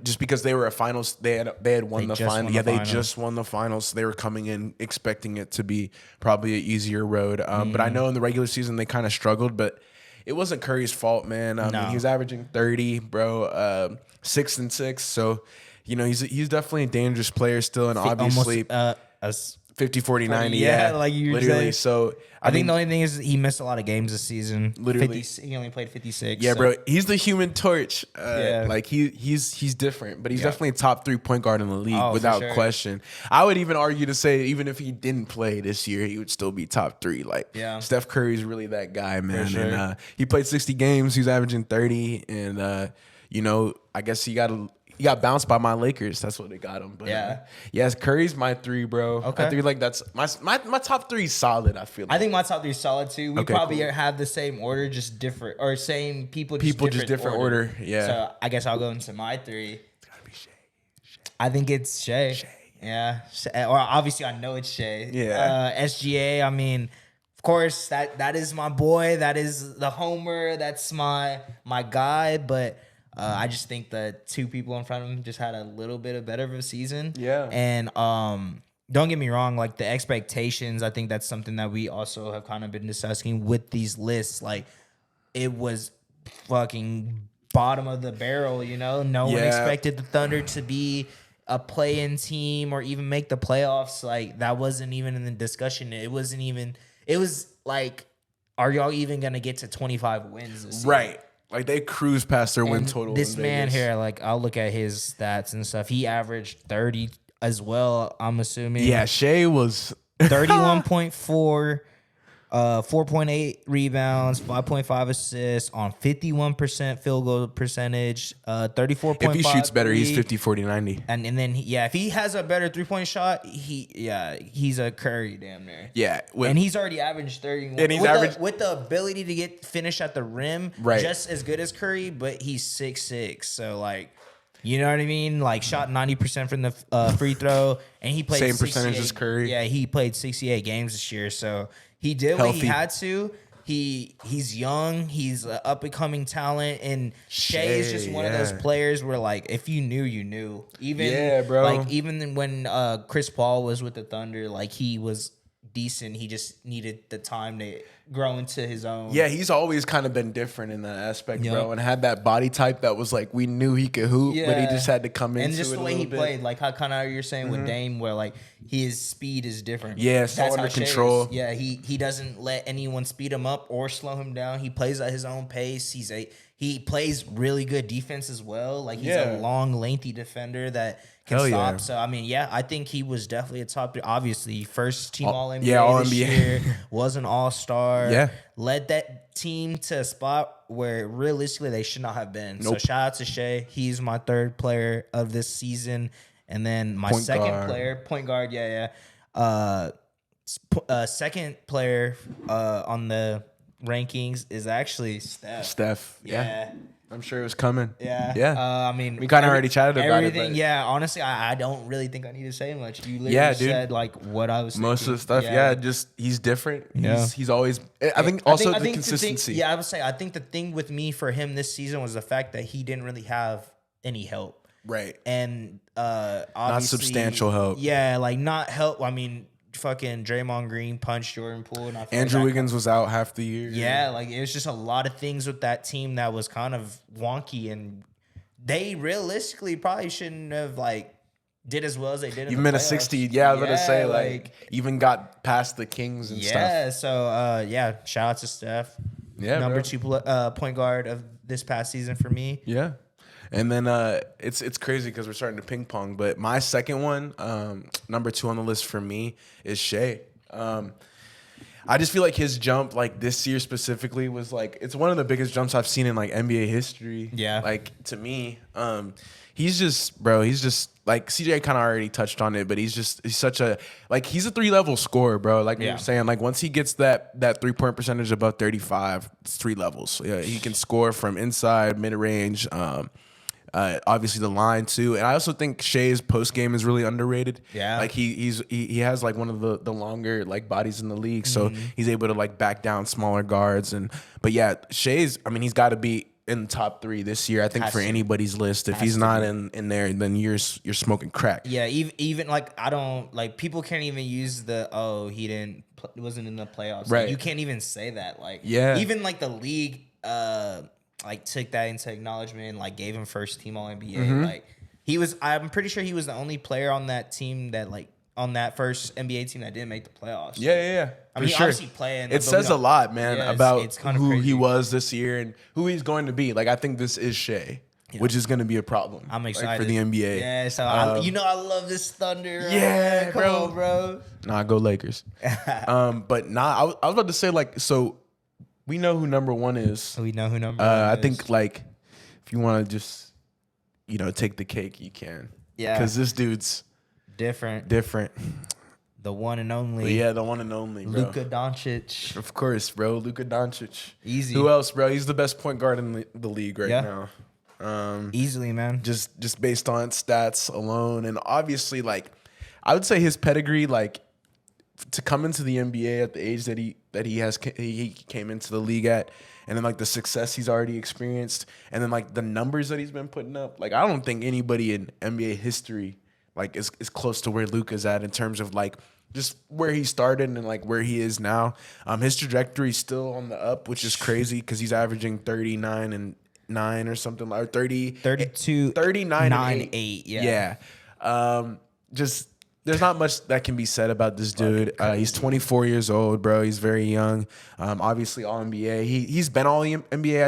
Just because they were a finals, they had won the final. Yeah, they just won the finals. So they were coming in expecting it to be probably an easier road. But I know in the regular season they kind of struggled, but it wasn't Curry's fault, man. I mean, he was averaging 30, bro, 6 and 6. So, you know, he's definitely a dangerous player still, and obviously 50, 40, 90. Yeah, like you literally. So I think the only thing is he missed a lot of games this season. Literally, he only played 56. Yeah, bro, he's the human torch. Like he's different, but he's definitely a top 3 point guard in the league without question. I would even argue to say even if he didn't play this year, he would still be top 3. Like Steph Curry's really that guy, man. Sure. And he played 60 games. He's averaging 30, and you know, I guess he got bounced by my Lakers. That's what it got him. But yes, Curry's my 3, bro. Okay. I think like that's my top 3 is solid. I feel. Like. I think my top 3 is solid too. We probably have the same order, just different, or same people. Just different order. Yeah. So I guess I'll go into my 3. It's gotta be Shea. I think it's Shea. Yeah. Or obviously I know it's Shea. Yeah. SGA. I mean, of course that is my boy. That is the homer. That's my guy. But. I just think the 2 people in front of him just had a little bit of better of a season. Yeah. And don't get me wrong, like the expectations, I think that's something that we also have kind of been discussing with these lists. Like it was fucking bottom of the barrel, you know? No one expected the Thunder to be a play-in team or even make the playoffs. Like that wasn't even in the discussion. It was like, are y'all even going to get to 25 wins this year? Right. Like, they cruise past their win total. This man here, like, I'll look at his stats and stuff. He averaged 30 as well, I'm assuming. Yeah, Shea was... 31.4, 4.8 rebounds, 5.5 assists on 51% field goal percentage, 34.5. If he shoots better, he's 50, 40, 90. And then, if he has a better three-point shot, he's a Curry damn near. Yeah. And he's already averaged 31. And he's with the ability to get finish at the rim, just as good as Curry, but he's 6'6". So, like... You know what I mean? Like, shot 90% from the free throw, and he played same percentage as Curry. Yeah, he played 68 games this year, so he did what he had to. He's young, he's an up and coming talent, and Shea is just one of those players where, like, if you knew, you knew. Even bro. Like, even when Chris Paul was with the Thunder, like, he was decent. He just needed the time to grow into his own. Yeah, he's always kind of been different in that aspect, bro, and had that body type that was like we knew he could hoop, but he just had to come into it. And just the way he played, like how kind of you're saying with Dame, where like his speed is different. Yeah, so under control. Yeah, he doesn't let anyone speed him up or slow him down. He plays at his own pace. He plays really good defense as well. Like he's a long, lengthy defender that can stop. Yeah. So I mean, I think he was definitely a top 3. Obviously, first team All NBA this All-NBA. year, was an All-Star. Yeah. Led that team to a spot where realistically they should not have been. Nope. So shout out to Shea. He's my 3rd player of this season. And then my second player, point guard, second player on the rankings is actually Steph. Yeah. I'm sure it was coming. Yeah. I mean, we kind of already chatted about everything. it. Yeah, honestly, I don't really think I need to say much. You literally said like what I was most thinking. of the stuff. Yeah, just he's different. He's always. I think also the consistency. I would say I think the thing with me for him this season was the fact that he didn't really have any help. Right. And obviously, not substantial help. Yeah, like not help. I mean, fucking Draymond Green punched Jordan Poole, and Andrew Wiggins was out half the year. Yeah, like it was just a lot of things with that team that was kind of wonky, and they realistically probably shouldn't have like did as well as they did. Even in a 60, yeah, I was gonna say like even got past the Kings and stuff. Yeah, so shout out to Steph. Yeah, number 2 point guard of this past season for me. Yeah. And then it's crazy because we're starting to ping pong. But my second one, number 2 on the list for me, is Shea. I just feel like his jump, like this year specifically, was like it's one of the biggest jumps I've seen in like NBA history. Yeah, like to me, he's just like CJ kind of already touched on it, but he's such a he's a 3-level scorer, bro. Like we were saying, like once he gets that 3-point percentage above 35, it's 3 levels. Yeah, he can score from inside, mid range. Obviously the line too, and I also think Shea's post game is really underrated. Yeah, like he has like one of the longer like bodies in the league, so he's able to like back down smaller guards. But yeah, Shea's, I mean, he's got to be in the top 3 this year. I think for anybody's list, if he's not in there, then you're smoking crack. Yeah, even like I don't like people can't even use the he wasn't in the playoffs. Right, like, you can't even say that. Like even like the league like took that into acknowledgement and like gave him first team All NBA. Like I'm pretty sure he was the only player on that team that like on that first NBA team that didn't make the playoffs. Yeah. I mean, obviously playing. It says a lot, man, about it's kind of who crazy. he was this year and who he's going to be. Like I think this is Shea, which is going to be a problem. I'm excited for the NBA. Yeah, so I love this Thunder. Yeah, Come on, bro. Nah, go Lakers. But I was about to say like so. We know who number 1 is. We know who number 1 is. I think like if you want to just take the cake, you can. Yeah, because this dude's different. The one and only. Yeah, the one and only, bro. Luka Doncic. Of course, bro. Luka Doncic. Easy. Who else, bro? He's the best point guard in the league right now. Easily, man. Just based on stats alone, and obviously, like I would say his pedigree, like to come into the NBA at the age that he came into the league at, and then like the success he's already experienced, and then like the numbers that he's been putting up. Like I don't think anybody in NBA history like is close to where Luka's at in terms of like just where he started and like where he is now. His trajectory is still on the up, which is crazy because he's averaging 39 and 9 or something, or 39 and 8. Yeah. Just there's not much that can be said about this dude. He's 24 years old, bro. He's very young. Obviously all NBA. He's been all NBA.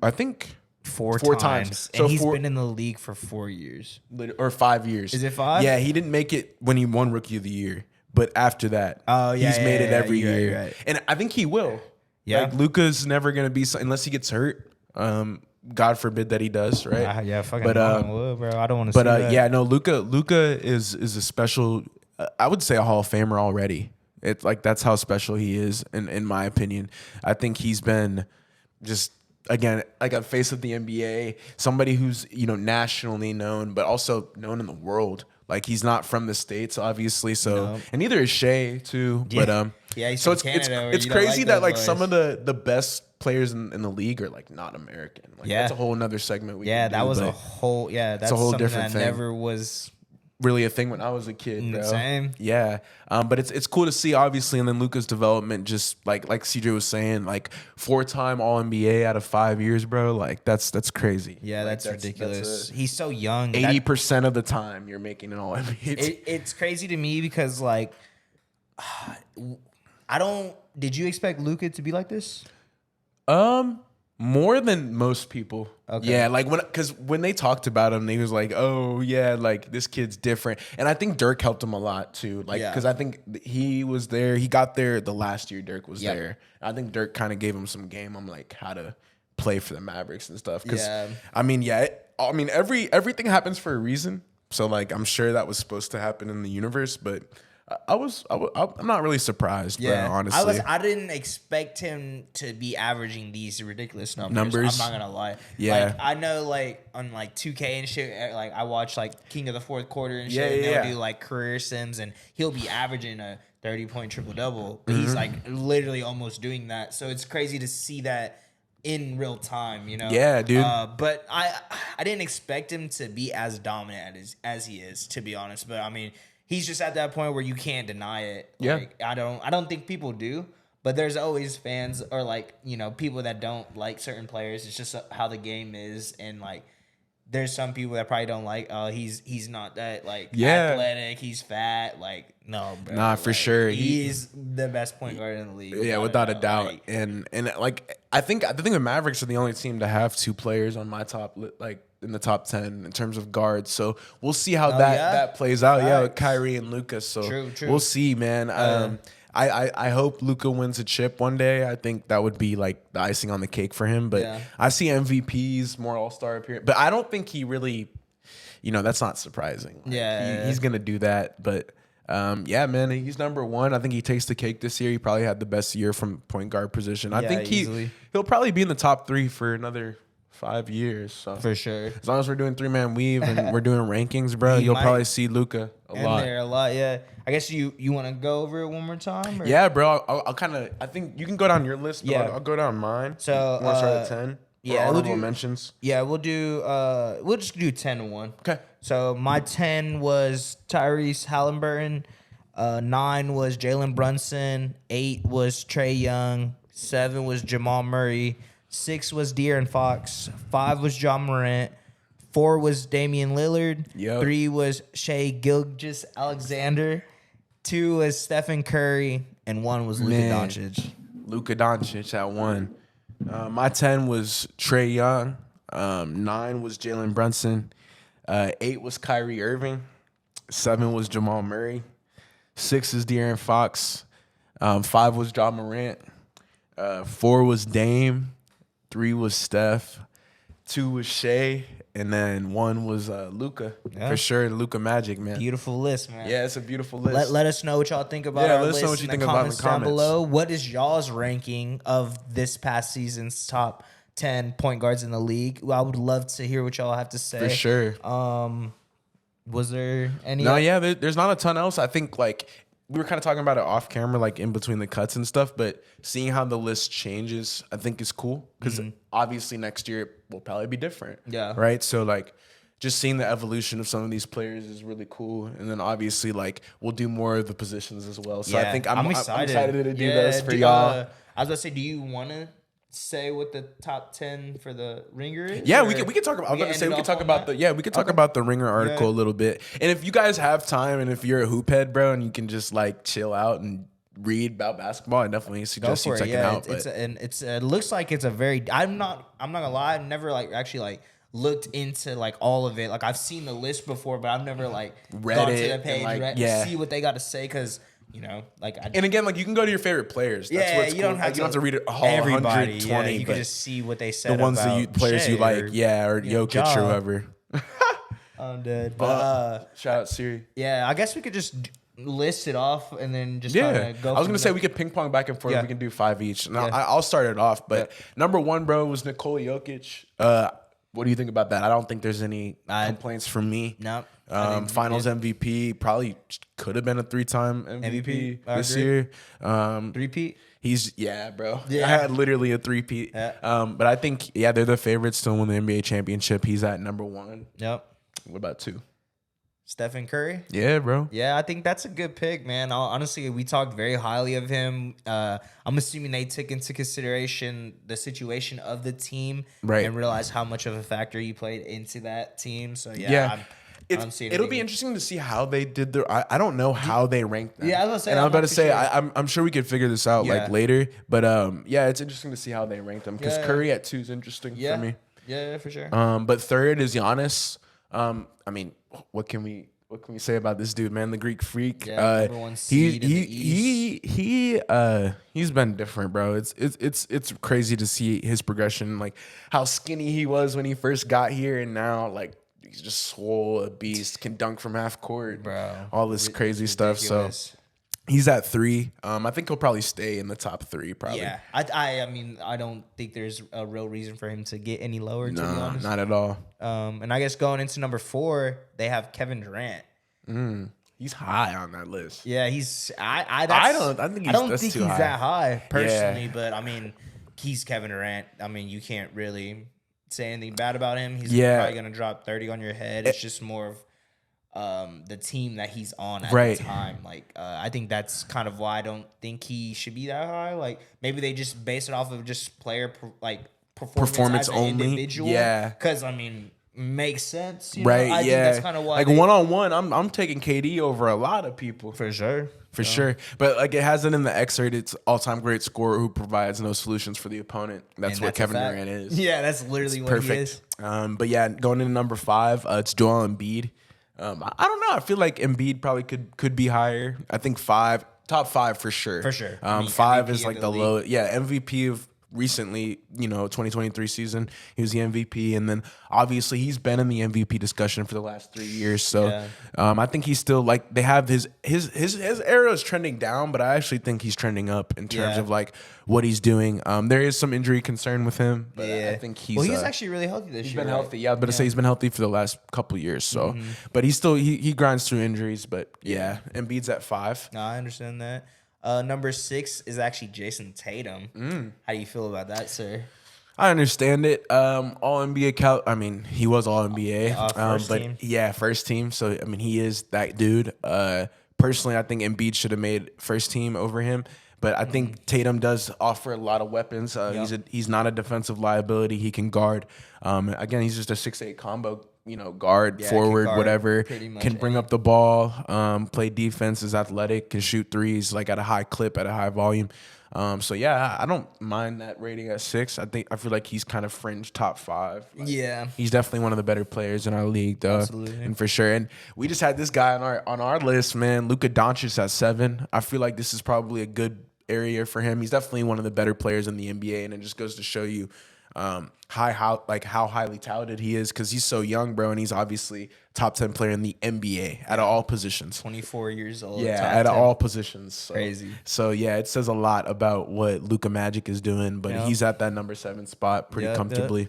I think four times. And he's been in the league for 4 years or 5 years. Is it 5? Yeah, he didn't make it when he won Rookie of the Year, but after that, he's made it every year. Right. And I think he will. Yeah, like Luka's never gonna be unless he gets hurt. God forbid that he does, right? Fucking. But bro, I don't want to. But yeah, no, Luka is a special. I would say a Hall of Famer already. It's like that's how special he is, in my opinion. I think he's been just again like a face of the NBA, somebody who's nationally known, but also known in the world. Like he's not from the States, obviously. So and neither is Shea too. Yeah. But he's so from Canada, it's crazy that like some of the best players in the league are like not American. Like that's a whole nother segment. That's a whole. Yeah, that's a whole something different that thing. never was really a thing when I was a kid, bro. Same. Yeah. But it's cool to see, obviously, and then Luka's development, just like CJ was saying, like 4-time All-NBA out of 5 years, bro. Like that's crazy. Yeah, like, that's ridiculous. He's so young. 80% of the time you're making an All-NBA. It's crazy to me because like I don't. Did you expect Luka to be like this? More than most people. Okay. Yeah, like when they talked about him, they was like, "Oh yeah, like this kid's different." And I think Dirk helped him a lot too. Like because I think he was there. He got there the last year Dirk was there. I think Dirk kind of gave him some game on like how to play for the Mavericks and stuff. Because I mean, everything happens for a reason. So like I'm sure that was supposed to happen in the universe, but. I'm not really surprised, bro, honestly. I didn't expect him to be averaging these ridiculous numbers. I'm not gonna lie. Yeah. Like I know like on like 2K and shit, like I watch like King of the Fourth Quarter and shit, and they'll do like career sims and he'll be averaging a 30-point triple-double. But he's like literally almost doing that. So it's crazy to see that in real time, you know? Yeah, dude. But I didn't expect him to be as dominant as he is, to be honest. But I mean, he's just at that point where you can't deny it. Yeah. Like, I don't think people do, but there's always fans or like, you know, people that don't like certain players. It's just how the game is. And like, there's some people that probably don't like, he's not that like athletic. He's fat. Like, no, bro. Nah, for sure. He's the best point guard in the league. Yeah, without a doubt. Like, and like, I think the Mavericks are the only team to have 2 players on my top, like, in the top 10 in terms of guards. So we'll see how that plays out. Yeah, with Kyrie and Luka. So true. We'll see, man. I hope Luka wins a chip one day. I think that would be like the icing on the cake for him. But I see MVPs, more All-Star appearance. But I don't think he really, that's not surprising. Like, he's gonna do that. But yeah, man, he's number 1. I think he takes the cake this year. He probably had the best year from point guard position. I think he'll probably be in the top 3 for another 5 years. So for sure. As long as we're doing 3-man weave and we're doing rankings, bro, you'll probably see Luka a lot. Yeah. I guess you want to go over it one more time? Or? Yeah, bro. I'll kind of. I think you can go down your list, but I'll go down mine. So want to start at 10? Yeah, we'll do mentions. Yeah, we'll do. We'll just do 10 and 1. Okay. So my 10 was Tyrese Halliburton. 9 was Jalen Brunson. 8 was Trae Young. 7 was Jamal Murray. 6 was De'Aaron Fox. 5 was John Morant. 4 was Damian Lillard. Yep. 3 was Shai Gilgeous-Alexander. 2 was Stephen Curry. And 1 was Luka Doncic. Luka Doncic at 1. My 10 was Trae Young. 9 was Jalen Brunson. 8 was Kyrie Irving. 7 was Jamal Murray. 6 is De'Aaron Fox. 5 was John Morant. 4 was Dame. 3 was Steph, 2 was Shea, and then 1 was Luka. Yeah. For sure, Luka Magic, man. Beautiful list, man. Yeah, it's a beautiful list. Let us know what y'all think about our list. Let us know what you think about in the comments down below. What is y'all's ranking of this past season's top 10 point guards in the league? I would love to hear what y'all have to say. For sure. Was there any? No, yeah, there's not a ton else. I think like we were kind of talking about it off camera, like in between the cuts and stuff, but seeing how the list changes, I think is cool because obviously next year it will probably be different. Yeah. Right. So like just seeing the evolution of some of these players is really cool. And then obviously like we'll do more of the positions as well. So I think I'm excited to do this for y'all. I was gonna say, do you want to say what the top 10 for the Ringer is? Yeah, we can talk about. I was gonna say we can talk about about the Ringer article a little bit. And if you guys have time, and if you're a hoop head, bro, and you can just like chill out and read about basketball, I definitely suggest you checking it out. It looks like it's a very. I'm not gonna lie. I've never like actually like looked into like all of it. Like I've seen the list before, but I've never like read gone it to the page, see what they got to say because. You know, like and again, like you can go to your favorite players. That's what's you cool. don't have, like, you don't have to read it all everybody. 120. You can just see what they said. The ones about players you like, or Jokic or whoever. I'm dead. But shout out Siri. Yeah, I guess we could just list it off and then just kind of go. I was gonna say we could ping pong back and forth. We can do 5 each. Now I'll start it off. But number 1, bro, was Nikola Jokic. What do you think about that? I don't think there's any complaints from me. No. Finals MVP, probably could have been a 3-time MVP this year. 3-peat? Bro. Yeah. I had literally a 3-peat. Yeah. But I think, they're the favorites to win the NBA championship. He's at number 1. Yep. What about 2? Stephen Curry. Yeah, bro. Yeah, I think that's a good pick, man. Honestly, we talked very highly of him. I'm assuming they took into consideration the situation of the team Right. and realized how much of a factor he played into that team. So Yeah. I'm seeing It'll be interesting to see how they did their. I don't know how they ranked them. Yeah, I was gonna say, and I'm I'm about not to too say sure. I'm sure we could figure this out Yeah. like later. But yeah, it's interesting to see how they ranked them because Yeah. Curry at 2 is interesting for me. Yeah, for sure. But third is Giannis. I mean, what can we say about this dude, man? The Greek freak. Yeah, number one seed in the he's been different, bro. It's crazy to see his progression, like how skinny he was when he first got here, and now like he's just swole, a beast, can dunk from half court, Bro. all this crazy stuff. So Ridiculous. he's at 3. I think he'll probably stay in the top 3, probably. Yeah, I mean, I don't think there's a real reason for him to get any lower. To be Nah, honest, not at all. and I guess going into number 4, they have Kevin Durant. He's high on that list. Yeah, he's I think that's think too he's high. that high personally, Yeah. but I mean, he's Kevin Durant. I mean, you can't really say anything bad about him. He's Yeah. probably gonna drop 30 on your head. It's just more of the team that he's on at Right. the time. Like, I think that's kind of why I don't think he should be that high. Like, maybe they just base it off of just player performance as an only. individual. Yeah. Because I mean, makes sense. You know? Right, I think yeah. that's kind of why. Like they- 1-on-1, I'm taking KD over a lot of people. for sure. For sure. But like it has it in the X-rate, it's all-time great scorer who provides no solutions for the opponent. That's And what that's a Kevin fact. Durant is. Yeah, that's literally what he is. Perfect. But yeah, going into number 5, it's Joel Embiid. I don't know. I feel like Embiid probably could be higher. I think top 5 for sure. For sure. I mean, 5 MVP is of like the the league. low. Yeah, MVP of recently, 2023 season. He was the MVP, and then obviously he's been in the MVP discussion for the last 3 years. So Yeah. I think he's still like they have his era is trending down, but I actually think he's trending up in terms Yeah. of like what he's doing. There is some injury concern with him, but I think he's He's actually really healthy this he's year. been right? healthy. Yeah, I was about to say he's been healthy for the last couple years. So, but he's still he grinds through injuries. But yeah, Embiid's at 5. No, I understand that. Number 6 is actually Jason Tatum. How do you feel about that, sir? I understand it. All NBA I mean, he was all NBA. First but team. yeah, first team. So I mean, he is that dude. Personally, I think Embiid should have made first team over him. But I think Tatum does offer a lot of weapons. He's not a defensive liability. He can guard. Again, he's just a 6'8" combo. Guard, Yeah, forward, can guard whatever. pretty much Can bring up the ball, play defense, is athletic, can shoot threes like at a high clip, at a high volume. So yeah, I don't mind that rating at 6. I feel like he's kind of fringe top 5. Like, Yeah. he's definitely one of the better players in our league, though. Absolutely. And for sure. And we just had this guy on our list, man. Luka Doncic at 7. I feel like this is probably a good area for him. He's definitely one of the better players in the NBA, and it just goes to show you how highly touted he is because he's so young, bro, and he's obviously top 10 player in the NBA at all positions. 24 years old. Yeah, top at 10. all positions. So, Crazy. So yeah, it says a lot about what Luka Magic is doing, but Yeah. he's at that number 7 spot pretty Yep, comfortably.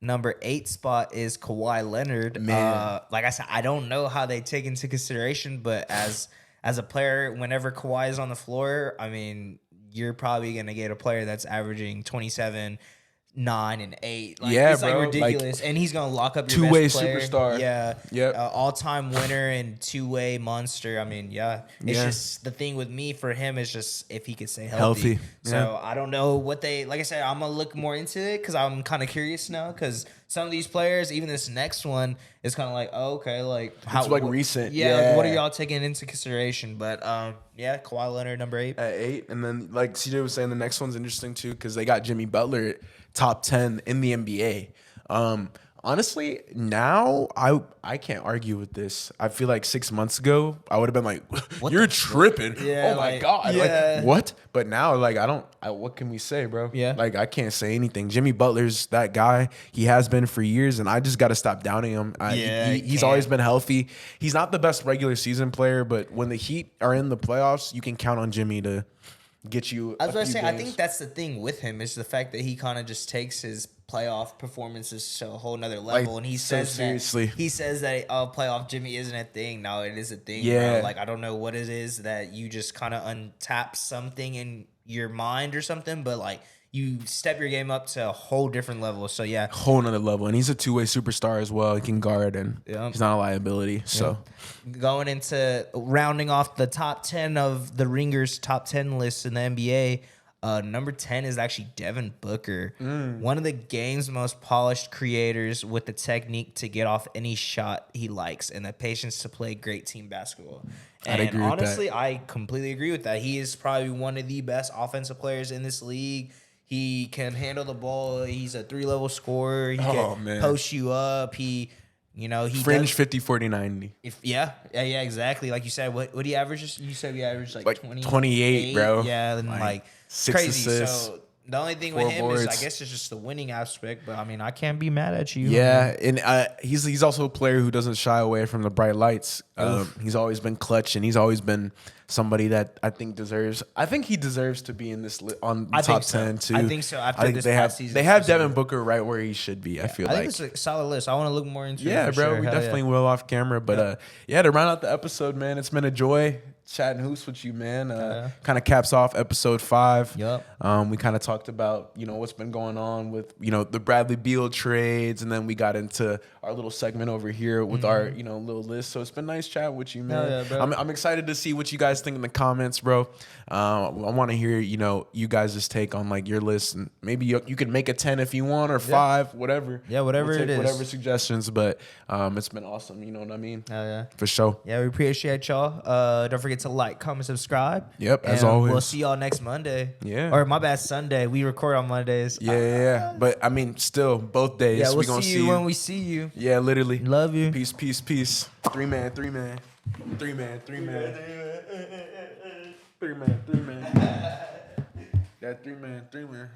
Number 8 spot is Kawhi Leonard. Man. Like I said, I don't know how they take into consideration, but as a player, whenever Kawhi is on the floor, I mean, you're probably gonna get a player that's averaging 27, 9, and 8. Like, Yeah, it's bro. like ridiculous, and he's gonna lock up your Two-way best player. superstar. Yeah, Yep. all-time winner and two-way monster. I mean, yeah, it's Yeah. just the thing with me for him is just if he could stay healthy. So I don't know what they like. I said, I'm gonna look more into it because I'm kind of curious now because some of these players, even this next one, is kind of like, oh, okay, like It's like recent. Yeah, like, what are Yeah. y'all taking into consideration? But yeah, Kawhi Leonard, number 8. At 8, and then like CJ was saying, the next one's interesting too because they got Jimmy Butler at top 10 in the NBA. Honestly, now I can't argue with this. I feel like 6 months ago I would have been like, "You're tripping!" Yeah, oh my like, god! yeah. Like what? But now, like what can we say, bro? Yeah. Like I can't say anything. Jimmy Butler's that guy. He has been for years, and I just got to stop doubting him. Yeah, he's can't. always been healthy. He's not the best regular season player, but when the Heat are in the playoffs, you can count on Jimmy to get you. I was going to a few say, I games. think that's the thing with him is the fact that he kind of just takes his playoff performances to a whole nother level, and he so says seriously. that he says that playoff Jimmy isn't a thing. No, it is a thing. Yeah. Bro. Like I don't know what it is that you just kind of untap something in your mind or something, but like you step your game up to a whole different level. So yeah, Whole nother level, and he's a two-way superstar as well. He can guard, and Yep. he's not a liability. So going into rounding off the top 10 of the Ringers top 10 list in the NBA, number 10 is actually Devin Booker, one of the game's most polished creators with the technique to get off any shot he likes and the patience to play great team basketball. I'd And agree with honestly, that. I completely agree with that. He is probably one of the best offensive players in this league. He can handle the ball. He's a 3-level scorer. He can man. post you up. He fringe does, 50, 40, 90. yeah, exactly. Like you said, what he averages? You said he averaged like 28, bro. Yeah, and like 6 crazy. assists. So the only thing 4 with him is, boards. I guess, it's just the winning aspect. But I mean, I can't be mad at you. Yeah, and he's also a player who doesn't shy away from the bright lights. He's always been clutch, and he's always been somebody that I think he deserves to be in this on I top think so. 10 too. I think so. After I think this they past have season they have specifically. Devin Booker right where he should be. I feel I like think it's a solid list. I want to look more into it. yeah, for bro. sure. We Hell yeah. definitely will off camera, but to round out the episode, man, it's been a joy chatting hoops with you, man. Kind of caps off episode 5. Yup. We kind of talked about what's been going on with the Bradley Beal trades, and then we got into our little segment over here with our little list. So it's been nice chatting with you, man. Hell yeah, bro. I'm excited to see what you guys think in the comments, bro. I want to hear you guys' take on like your list, and maybe you can make a 10 if you want, or 5, whatever. Yeah, whatever We'll take it is. whatever suggestions, but it's been awesome. You know what I mean? Hell yeah. For sure. Yeah, we appreciate y'all. Don't forget to like, comment, subscribe. Yep, as And always. We'll see y'all next Monday. Yeah. Or my bad, Sunday. We record on Mondays. Yeah. But I mean, still, both days. Yeah, we'll we gonna see you when we see you. Yeah, literally. Love you. Peace. 3 man. 3 man. 3 man. 3 man. 3 man. 3 man. That 3 man.